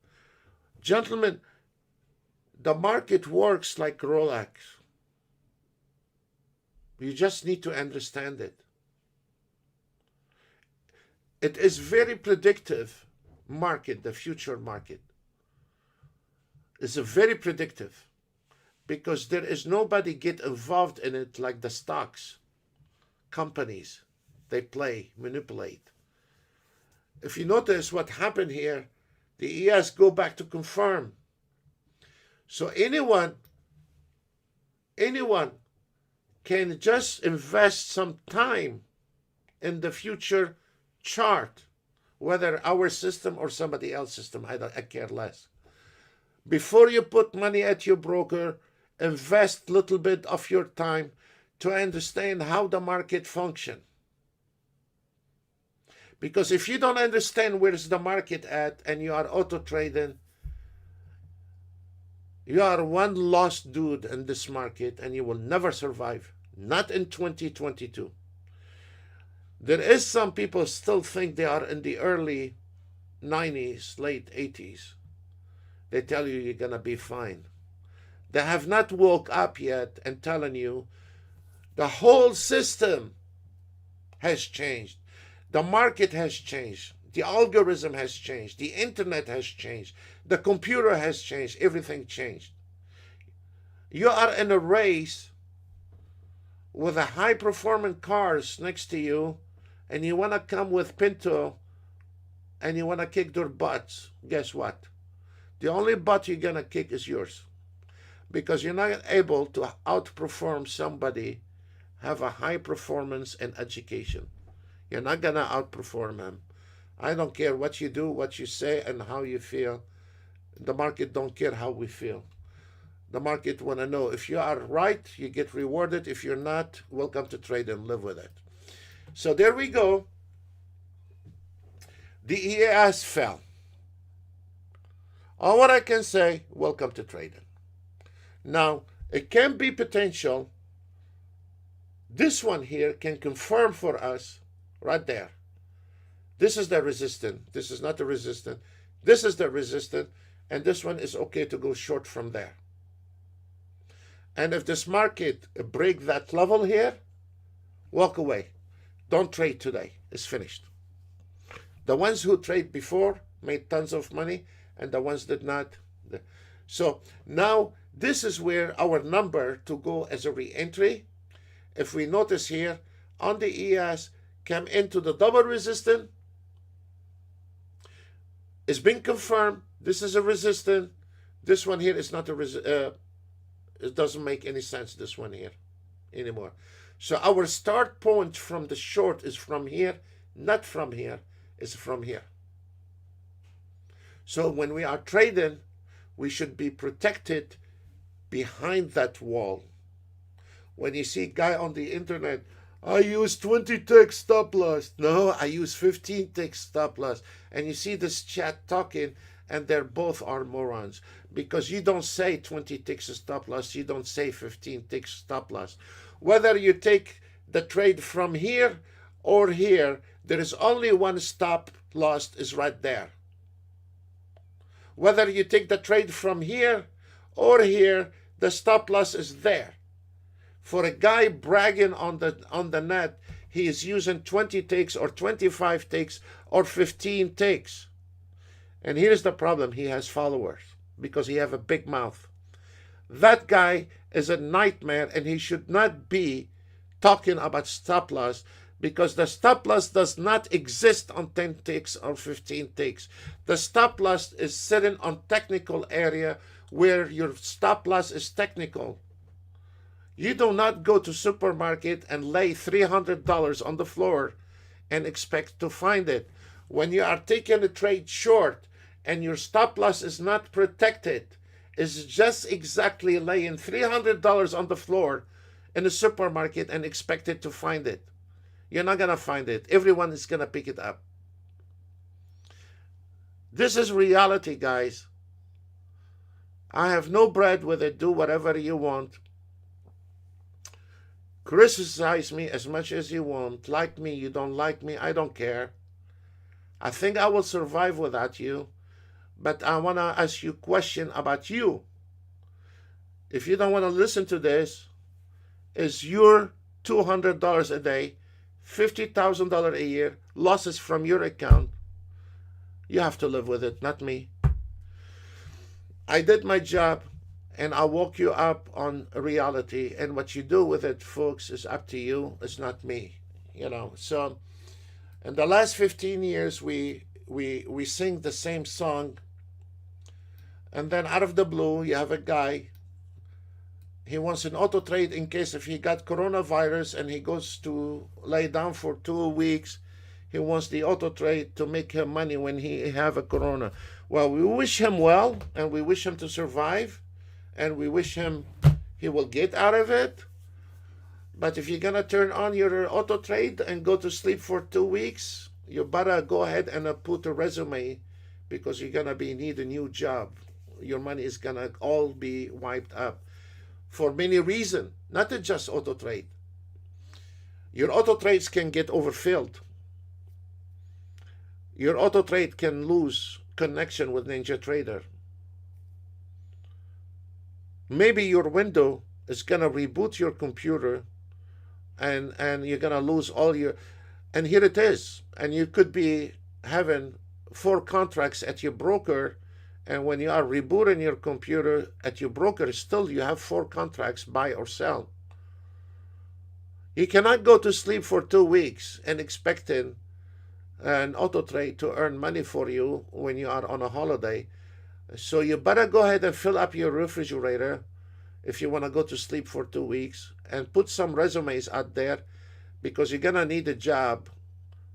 Gentlemen, the market works like Rolex. You just need to understand it. It is very predictive market, the future market. It's a very predictive because there is nobody get involved in it like the stocks. Companies, they play, manipulate. If you notice what happened here, the ES go back to confirm. So anyone can just invest some time in the future chart, whether our system or somebody else's system, I care less. Before you put money at your broker, invest a little bit of your time to understand how the market functions. Because if you don't understand where's the market at and you are auto trading, you are one lost dude in this market and you will never survive. Not in 2022. There is some people still think they are in the early 90s, late 80s. They tell you you're going to be fine. They have not woke up yet and telling you the whole system has changed. The market has changed. The algorithm has changed. The internet has changed. The computer has changed. Everything changed. You are in a race with a high-performing cars next to you, and you want to come with Pinto, and you want to kick their butts. Guess what? The only butt you're going to kick is yours. Because you're not able to outperform somebody have a high performance in education. You're not going to outperform him. I don't care what you do, what you say, and how you feel. The market don't care how we feel. The market want to know if you are right, you get rewarded. If you're not, welcome to trade and live with it. So there we go. The EAS fell. All what I can say, welcome to trading. Now, it can be potential. This one here can confirm for us right there. This is the resistance. This is not the resistance. This is the resistance. And this one is okay to go short from there. And if this market break that level here, walk away. Don't trade today. It's finished. The ones who trade before made tons of money, and the ones did not. So now this is where our number to go as a re-entry. If we notice here on the ES, came into the double resistance. It's been confirmed. This is a resistance. This one here is not a resistance. It doesn't make any sense, this one here, anymore. So our start point from the short is from here, not from here. It's from here. So when we are trading, we should be protected behind that wall. When you see a guy on the internet, I use 20 tick stop loss. No, I use 15 tick stop loss. And you see this chat talking, and they're both are morons. Because you don't say 20 ticks stop loss, you don't say 15 ticks stop loss. Whether you take the trade from here or here, there is only one stop loss is right there. Whether you take the trade from here or here, the stop loss is there. For a guy bragging on the net, he is using 20 ticks or 25 ticks or 15 ticks. And here's the problem. He has followers because he have a big mouth. That guy is a nightmare, and he should not be talking about stop loss, because the stop loss does not exist on 10 ticks or 15 ticks. The stop loss is sitting on technical area where your stop loss is technical. You do not go to supermarket and lay $300 on the floor and expect to find it. When you are taking a trade short and your stop loss is not protected, it's just exactly laying $300 on the floor in the supermarket and expected to find it. You're not going to find it. Everyone is going to pick it up. This is reality, guys. I have no bread with it. Do whatever you want. Criticize me as much as you want. Like me, you don't like me, I don't care. I think I will survive without you. But I want to ask you a question about you. If you don't want to listen to this, is your $200 a day, $50,000 a year, losses from your account, you have to live with it, not me. I did my job, and I'll walk you up on reality, and what you do with it, folks, is up to you. It's not me, So in the last 15 years, we sing the same song, and then out of the blue, you have a guy, he wants an auto trade in case if he got coronavirus and he goes to lay down for 2 weeks, He wants the auto trade to make him money when he have a corona. Well, we wish him well, and we wish him to survive, and we wish him he will get out of it. But if you're gonna turn on your auto trade and go to sleep for 2 weeks, you better go ahead and put a resume, because you're gonna need a new job. Your money is gonna all be wiped up for many reasons, not just auto trade. Your auto trades can get overfilled. Your auto trade can lose connection with NinjaTrader. Maybe your window is gonna reboot your computer, and you're gonna lose all your, and here it is, and you could be having 4 contracts at your broker, and when you are rebooting your computer at your broker, still you have 4 contracts, buy or sell. You cannot go to sleep for 2 weeks and expecting an auto trade to earn money for you when you are on a holiday. So you better go ahead and fill up your refrigerator if you want to go to sleep for 2 weeks, and put some resumes out there, because you're gonna need a job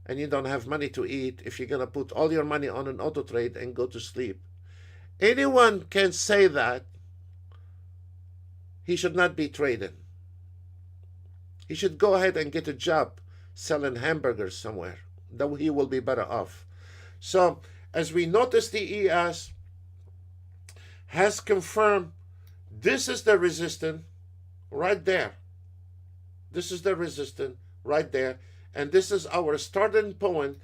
and you don't have money to eat if you're gonna put all your money on an auto trade and go to sleep. Anyone can say that. He should not be trading. He should go ahead and get a job selling hamburgers somewhere. That he will be better off. So as we notice, the ES has confirmed this is the resistance right there. This is the resistance right there. And this is our starting point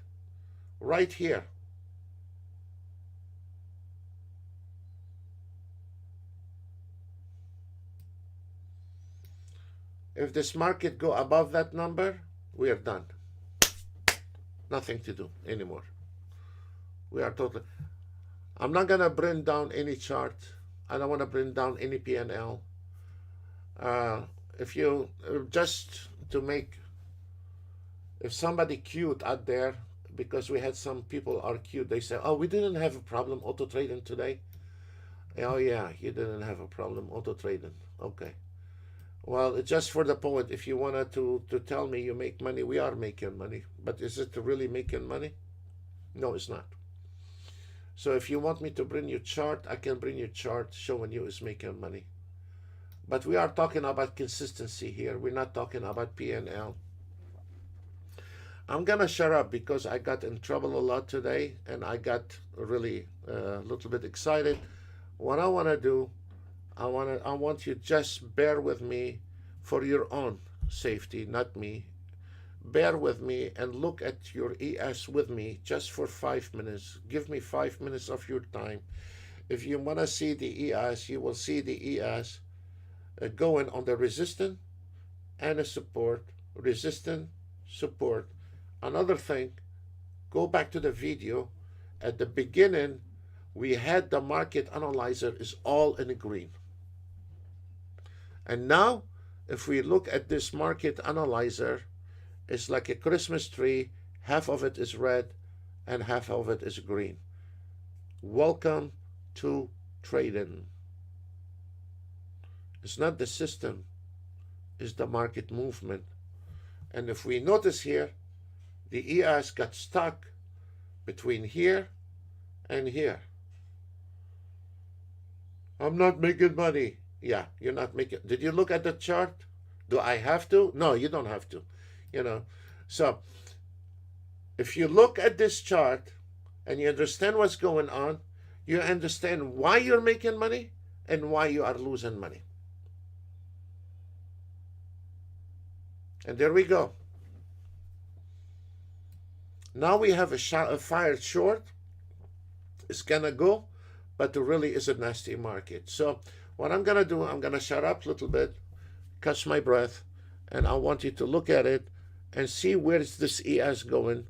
right here. If this market go above that number, we are done. Nothing to do anymore. We are totally. I'm not gonna bring down any chart. I don't want to bring down any P&L. If you just to make, if somebody cute out there, because we had some people are cute, they say, oh, we didn't have a problem auto trading today. Oh yeah, you didn't have a problem auto trading. Okay. Well, it's just for the point. If you wanted to tell me you make money, we are making money. But is it really making money? No, it's not. So if you want me to bring you chart, I can bring you chart showing you is making money. But we are talking about consistency here. We're not talking about P&L. I'm gonna shut up because I got in trouble a lot today, and I got really a little bit excited. What I want to do, I want you just bear with me for your own safety, not me. Bear with me and look at your ES with me just for 5 minutes. Give me 5 minutes of your time. If you want to see the ES, you will see the ES going on the resistance and a support, resistance, support. Another thing, go back to the video. At the beginning, we had the market analyzer is all in green. And now, if we look at this market analyzer, it's like a Christmas tree. Half of it is red and half of it is green. Welcome to trading. It's not the system, it's the market movement. And if we notice here, the ES got stuck between here and here. I'm not making money. Yeah, you're not making. Did you look at the chart? Do I have to? No, you don't have to. You know, so if you look at this chart and you understand what's going on, you understand why you're making money and why you are losing money. And there we go. Now we have a fired short. It's gonna go, but it really is a nasty market. So what I'm gonna do, I'm gonna shut up a little bit, catch my breath, and I want you to look at it and see where is this ES going.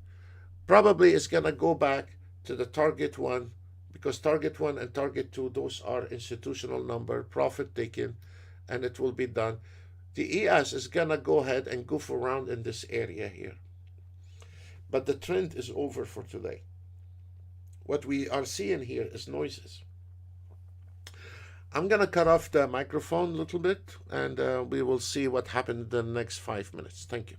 Probably it's gonna go back to the target one, because target one and target two, those are institutional number, profit taken, and it will be done. The ES is gonna go ahead and goof around in this area here. But the trend is over for today. What we are seeing here is noises. I'm gonna cut off the microphone a little bit, and we will see what happened in the next 5 minutes. Thank you.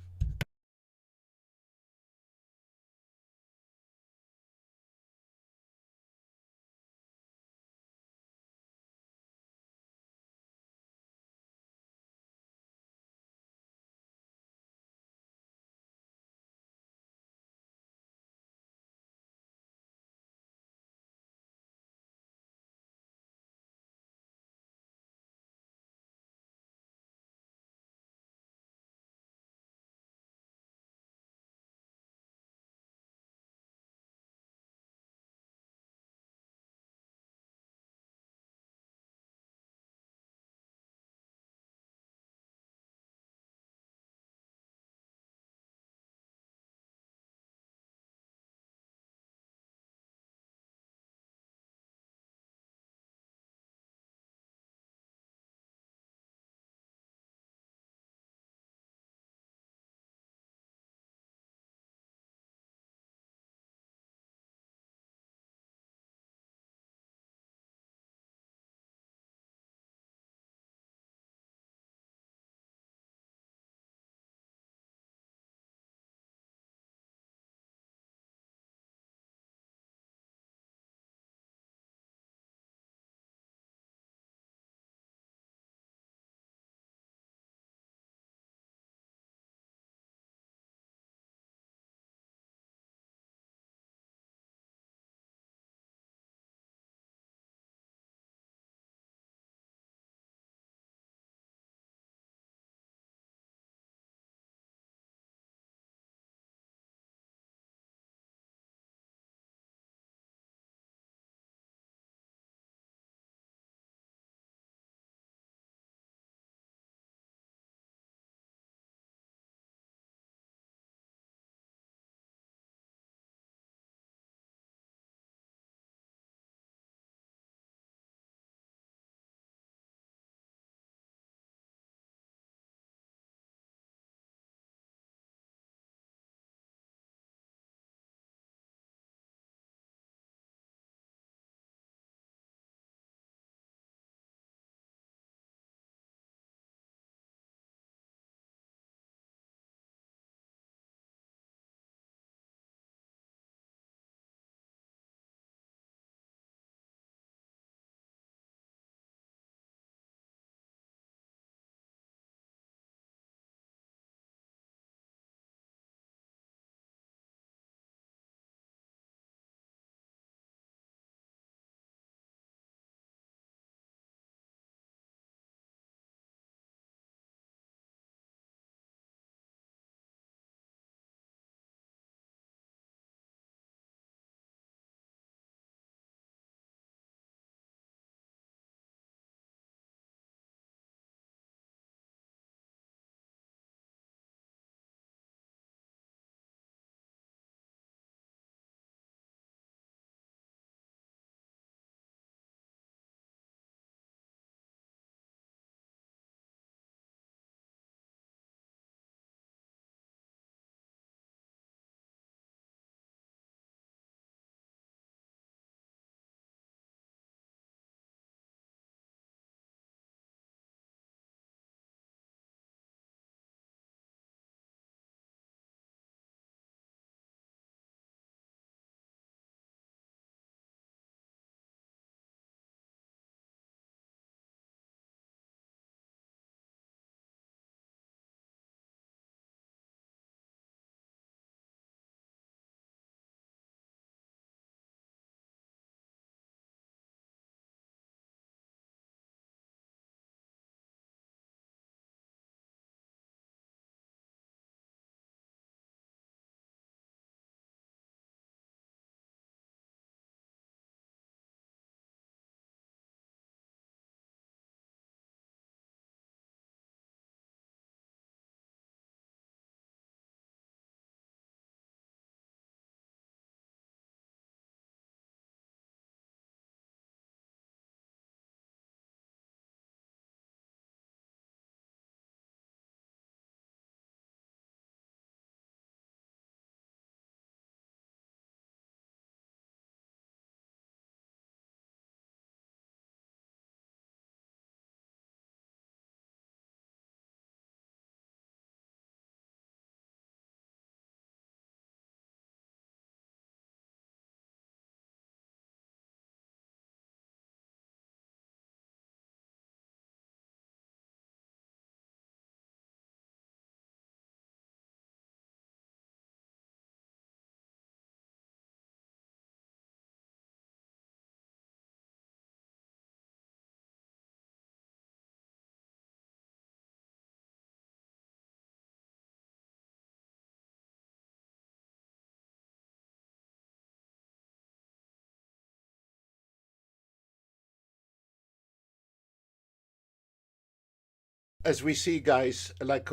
as we see, guys, like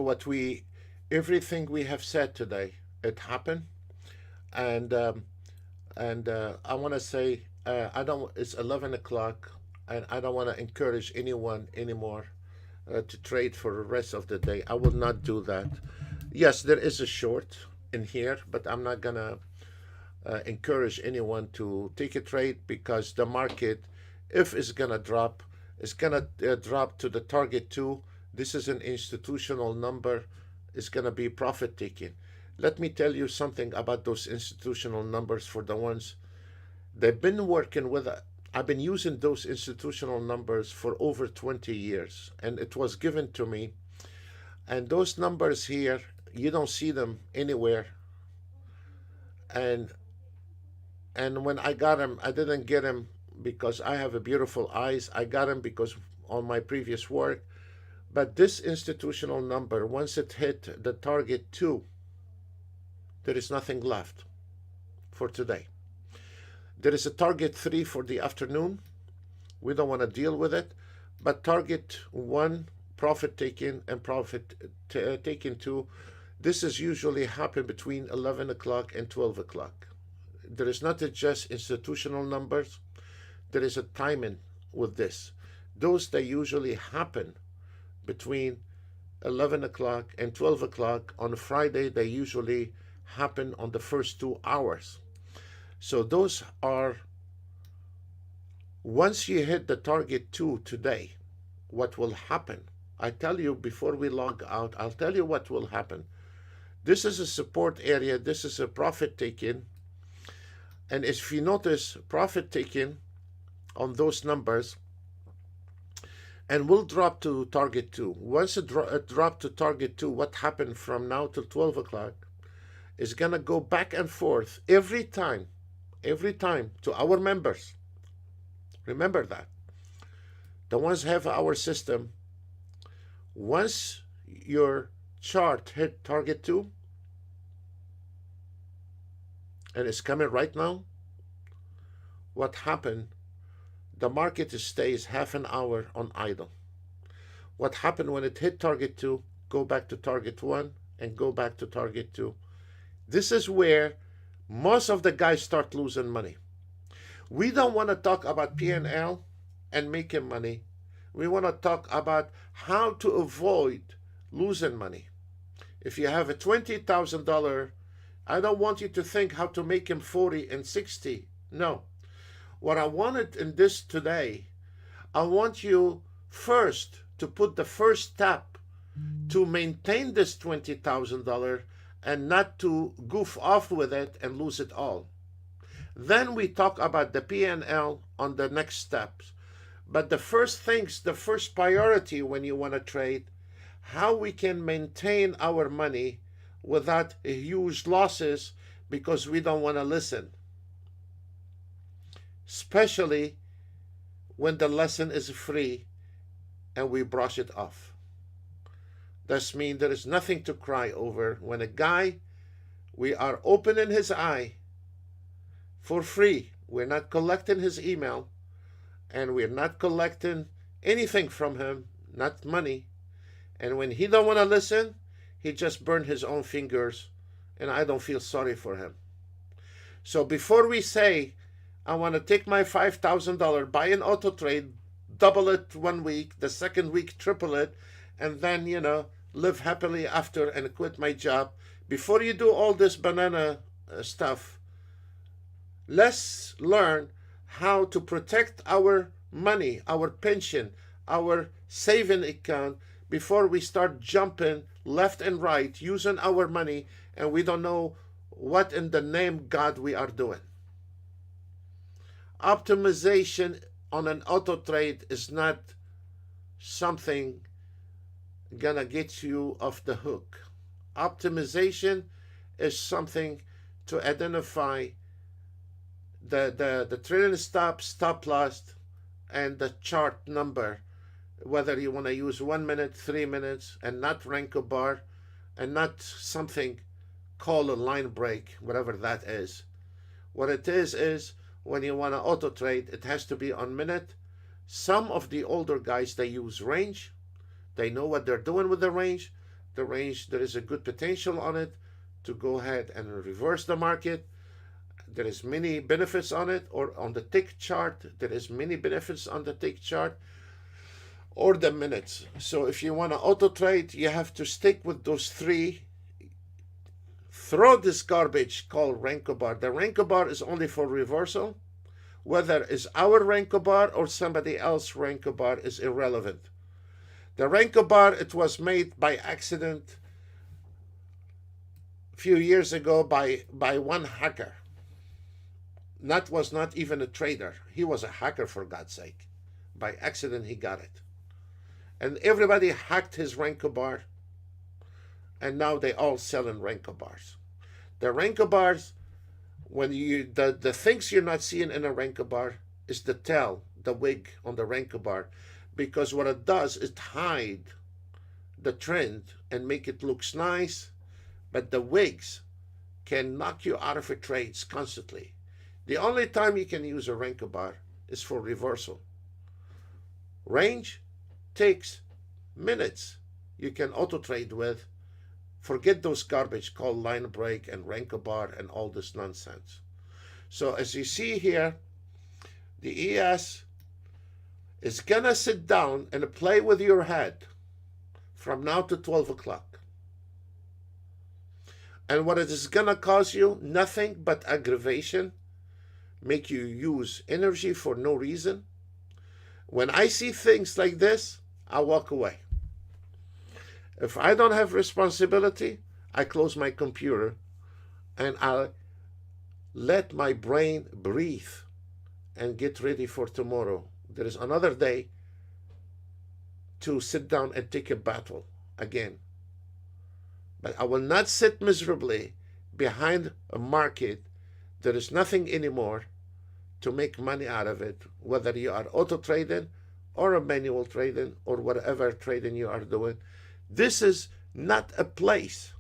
everything we have said today, it happened. And I want to say, I don't. It's 11 o'clock, and I don't want to encourage anyone anymore to trade for the rest of the day. I will not do that. Yes, there is a short in here, but I'm not gonna encourage anyone to take a trade, because the market, if it's gonna drop, it's gonna drop to the target two. This is an institutional number. It's gonna be profit taking. Let me tell you something about those institutional numbers. For the ones they've been working with, I've been using those institutional numbers for over 20 years, and it was given to me. And those numbers here, you don't see them anywhere. And when I got them, I didn't get them because I have a beautiful eyes. I got them because on my previous work. But this institutional number, once it hit the target two, there is nothing left for today. There is a target three for the afternoon. We don't want to deal with it. But target one, profit taking, and profit taking two, this is usually happen between 11 o'clock and 12 o'clock. There is not just institutional numbers. There is a timing with this. Those that usually happen between 11 o'clock and 12 o'clock on Friday, they usually happen on the first 2 hours. So those are, once you hit the target two today, what will happen? I tell you before we log out, I'll tell you what will happen. This is a support area. This is a profit taking. And if you notice, profit taking on those numbers, and we'll drop to target two. Once it dropped to target two, what happened from now till 12 o'clock is going to go back and forth every time to our members. Remember that. The ones have our system. Once your chart hit target two, and it's coming right now, what happened? The market stays half an hour on idle. What happened when it hit target two? Go back to target one and go back to target two. This is where most of the guys start losing money. We don't want to talk about P&L and making money. We want to talk about how to avoid losing money. If you have a $20,000, I don't want you to think how to make him 40 and 60. No. What I wanted in this today, I want you first to put the first step to maintain this $20,000 and not to goof off with it and lose it all. Then we talk about the P&L on the next steps. But the first things, the first priority when you want to trade, how we can maintain our money without huge losses, because we don't want to listen. Especially when the lesson is free and we brush it off. That means there is nothing to cry over. When a guy, we are opening his eye for free. We're not collecting his email, and we're not collecting anything from him, not money. And when he don't want to listen, he just burned his own fingers, and I don't feel sorry for him. So before we say, I want to take my $5,000, buy an auto trade, double it 1 week, the second week triple it, and then, live happily after and quit my job. Before you do all this banana stuff, let's learn how to protect our money, our pension, our saving account, before we start jumping left and right, using our money, and we don't know what in the name God we are doing. Optimization on an auto trade is not something gonna get you off the hook. Optimization is something to identify the trailing stop loss, and the chart number, whether you want to use 1 minute, 3 minutes, and not rank a bar, and not something called a line break, whatever that is. What it is when you want to auto trade, it has to be on minute. Some of the older guys, they use range. They know what they're doing with the range. The range, there is a good potential on it to go ahead and reverse the market. There is many benefits on it, or on the tick chart, there is many benefits on the tick chart, or the minutes. So if you want to auto trade, you have to stick with those three. Throw this garbage called Renko bar. The Renko bar is only for reversal. Whether it's our Renko bar or somebody else's Renko bar is irrelevant. The Renko bar, it was made by accident a few years ago by one hacker. That was not even a trader. He was a hacker, for God's sake. By accident, he got it. And everybody hacked his Renko bar. And now they all selling Renko bars. The Renko bars, when the things you're not seeing in a Renko bar is the tail, the wig on the Renko bar. Because what it does is hide the trend and make it looks nice. But the wigs can knock you out of your trades constantly. The only time you can use a Renko bar is for reversal. Range takes minutes. You can auto trade with. Forget those garbage called line break and Renko bar and all this nonsense. So as you see here, the ES is gonna sit down and play with your head from now to 12 o'clock. And what it is gonna cause you, nothing but aggravation, make you use energy for no reason. When I see things like this, I walk away. If I don't have responsibility, I close my computer and I let my brain breathe and get ready for tomorrow. There is another day to sit down and take a battle again. But I will not sit miserably behind a market. There is nothing anymore to make money out of it, whether you are auto trading or a manual trading or whatever trading you are doing. This is not a place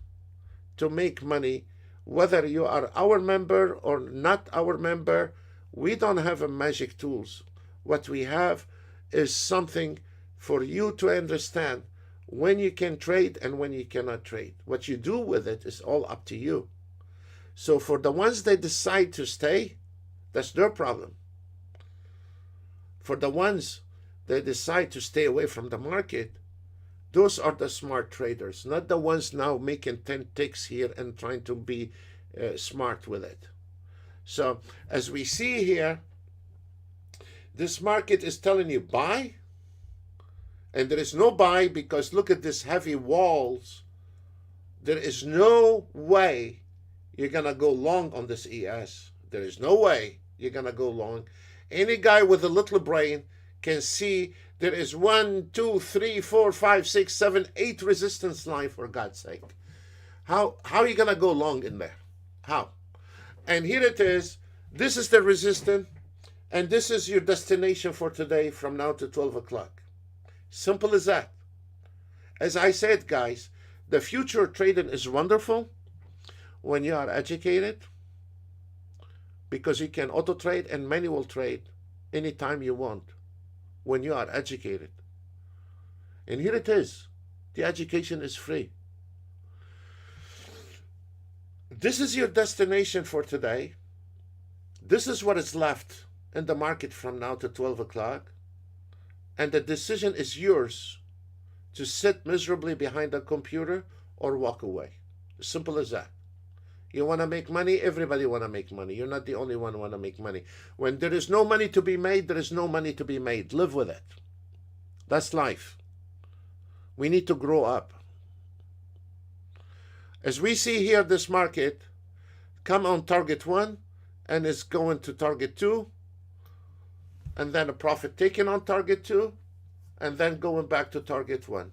to make money, whether you are our member or not our member. We don't have a magic tools. What we have is something for you to understand when you can trade and when you cannot trade. What you do with it is all up to you. So for the ones that decide to stay, that's their problem. For the ones that decide to stay away from the market, those are the smart traders, not the ones now making 10 ticks here and trying to be smart with it. So as we see here, this market is telling you buy, and there is no buy because look at this heavy walls. There is no way you're going to go long on this ES. There is no way you're going to go long. Any guy with a little brain can see there is 1, 2, 3, 4, 5, 6, 7, 8 resistance line, for God's sake. How are you going to go long in there? How? And here it is. This is the resistance, and this is your destination for today from now to 12 o'clock. Simple as that. As I said, guys, the future trading is wonderful when you are educated, because you can auto trade and manual trade anytime you want when you are educated. And here it is. The education is free. This is your destination for today. This is what is left in the market from now to 12 o'clock. And the decision is yours to sit miserably behind a computer or walk away. As simple as that. You want to make money? Everybody want to make money. You're not the only one who want to make money. When there is no money to be made, there is no money to be made. Live with it. That's life. We need to grow up. As we see here, this market come on target 1 and is going to target 2, and then a profit taken on target 2, and then going back to target 1.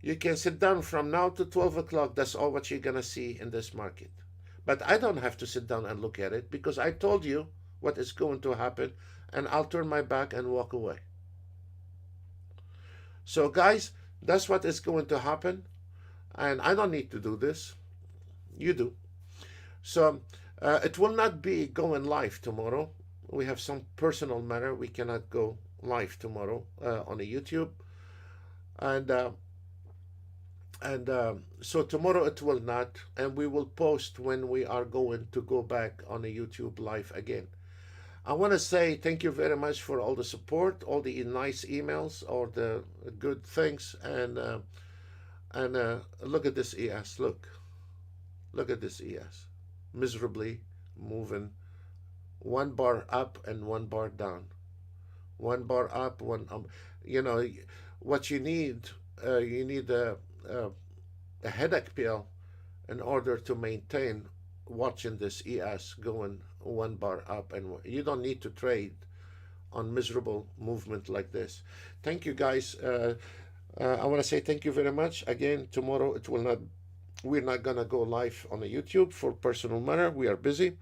You can sit down from now to 12 o'clock. That's all what you're going to see in this market. But I don't have to sit down and look at it because I told you what is going to happen, and I'll turn my back and walk away. So guys, that's what is going to happen, and I don't need to do this. You do. So it will not be going live tomorrow. We have some personal matter. We cannot go live tomorrow on a YouTube. And And so tomorrow it will not, and we will post when we are going to go back on a YouTube live again. I want to say thank you very much for all the support, all the nice emails, all the good things, and look at this ES. Look at this ES, miserably moving one bar up and one bar down, one bar up, one. You know, what you need a headache pill in order to maintain watching this ES going one bar up, and you don't need to trade on miserable movement like this. Thank you guys. I want to say thank you very much again. Tomorrow it will not. We're not gonna go live on the YouTube for personal matter. We are busy,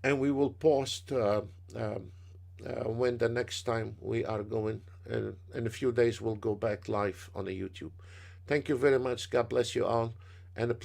and we will post when the next time we are going. In a few days, we'll go back live on the YouTube. Thank you very much. God bless you all, and please.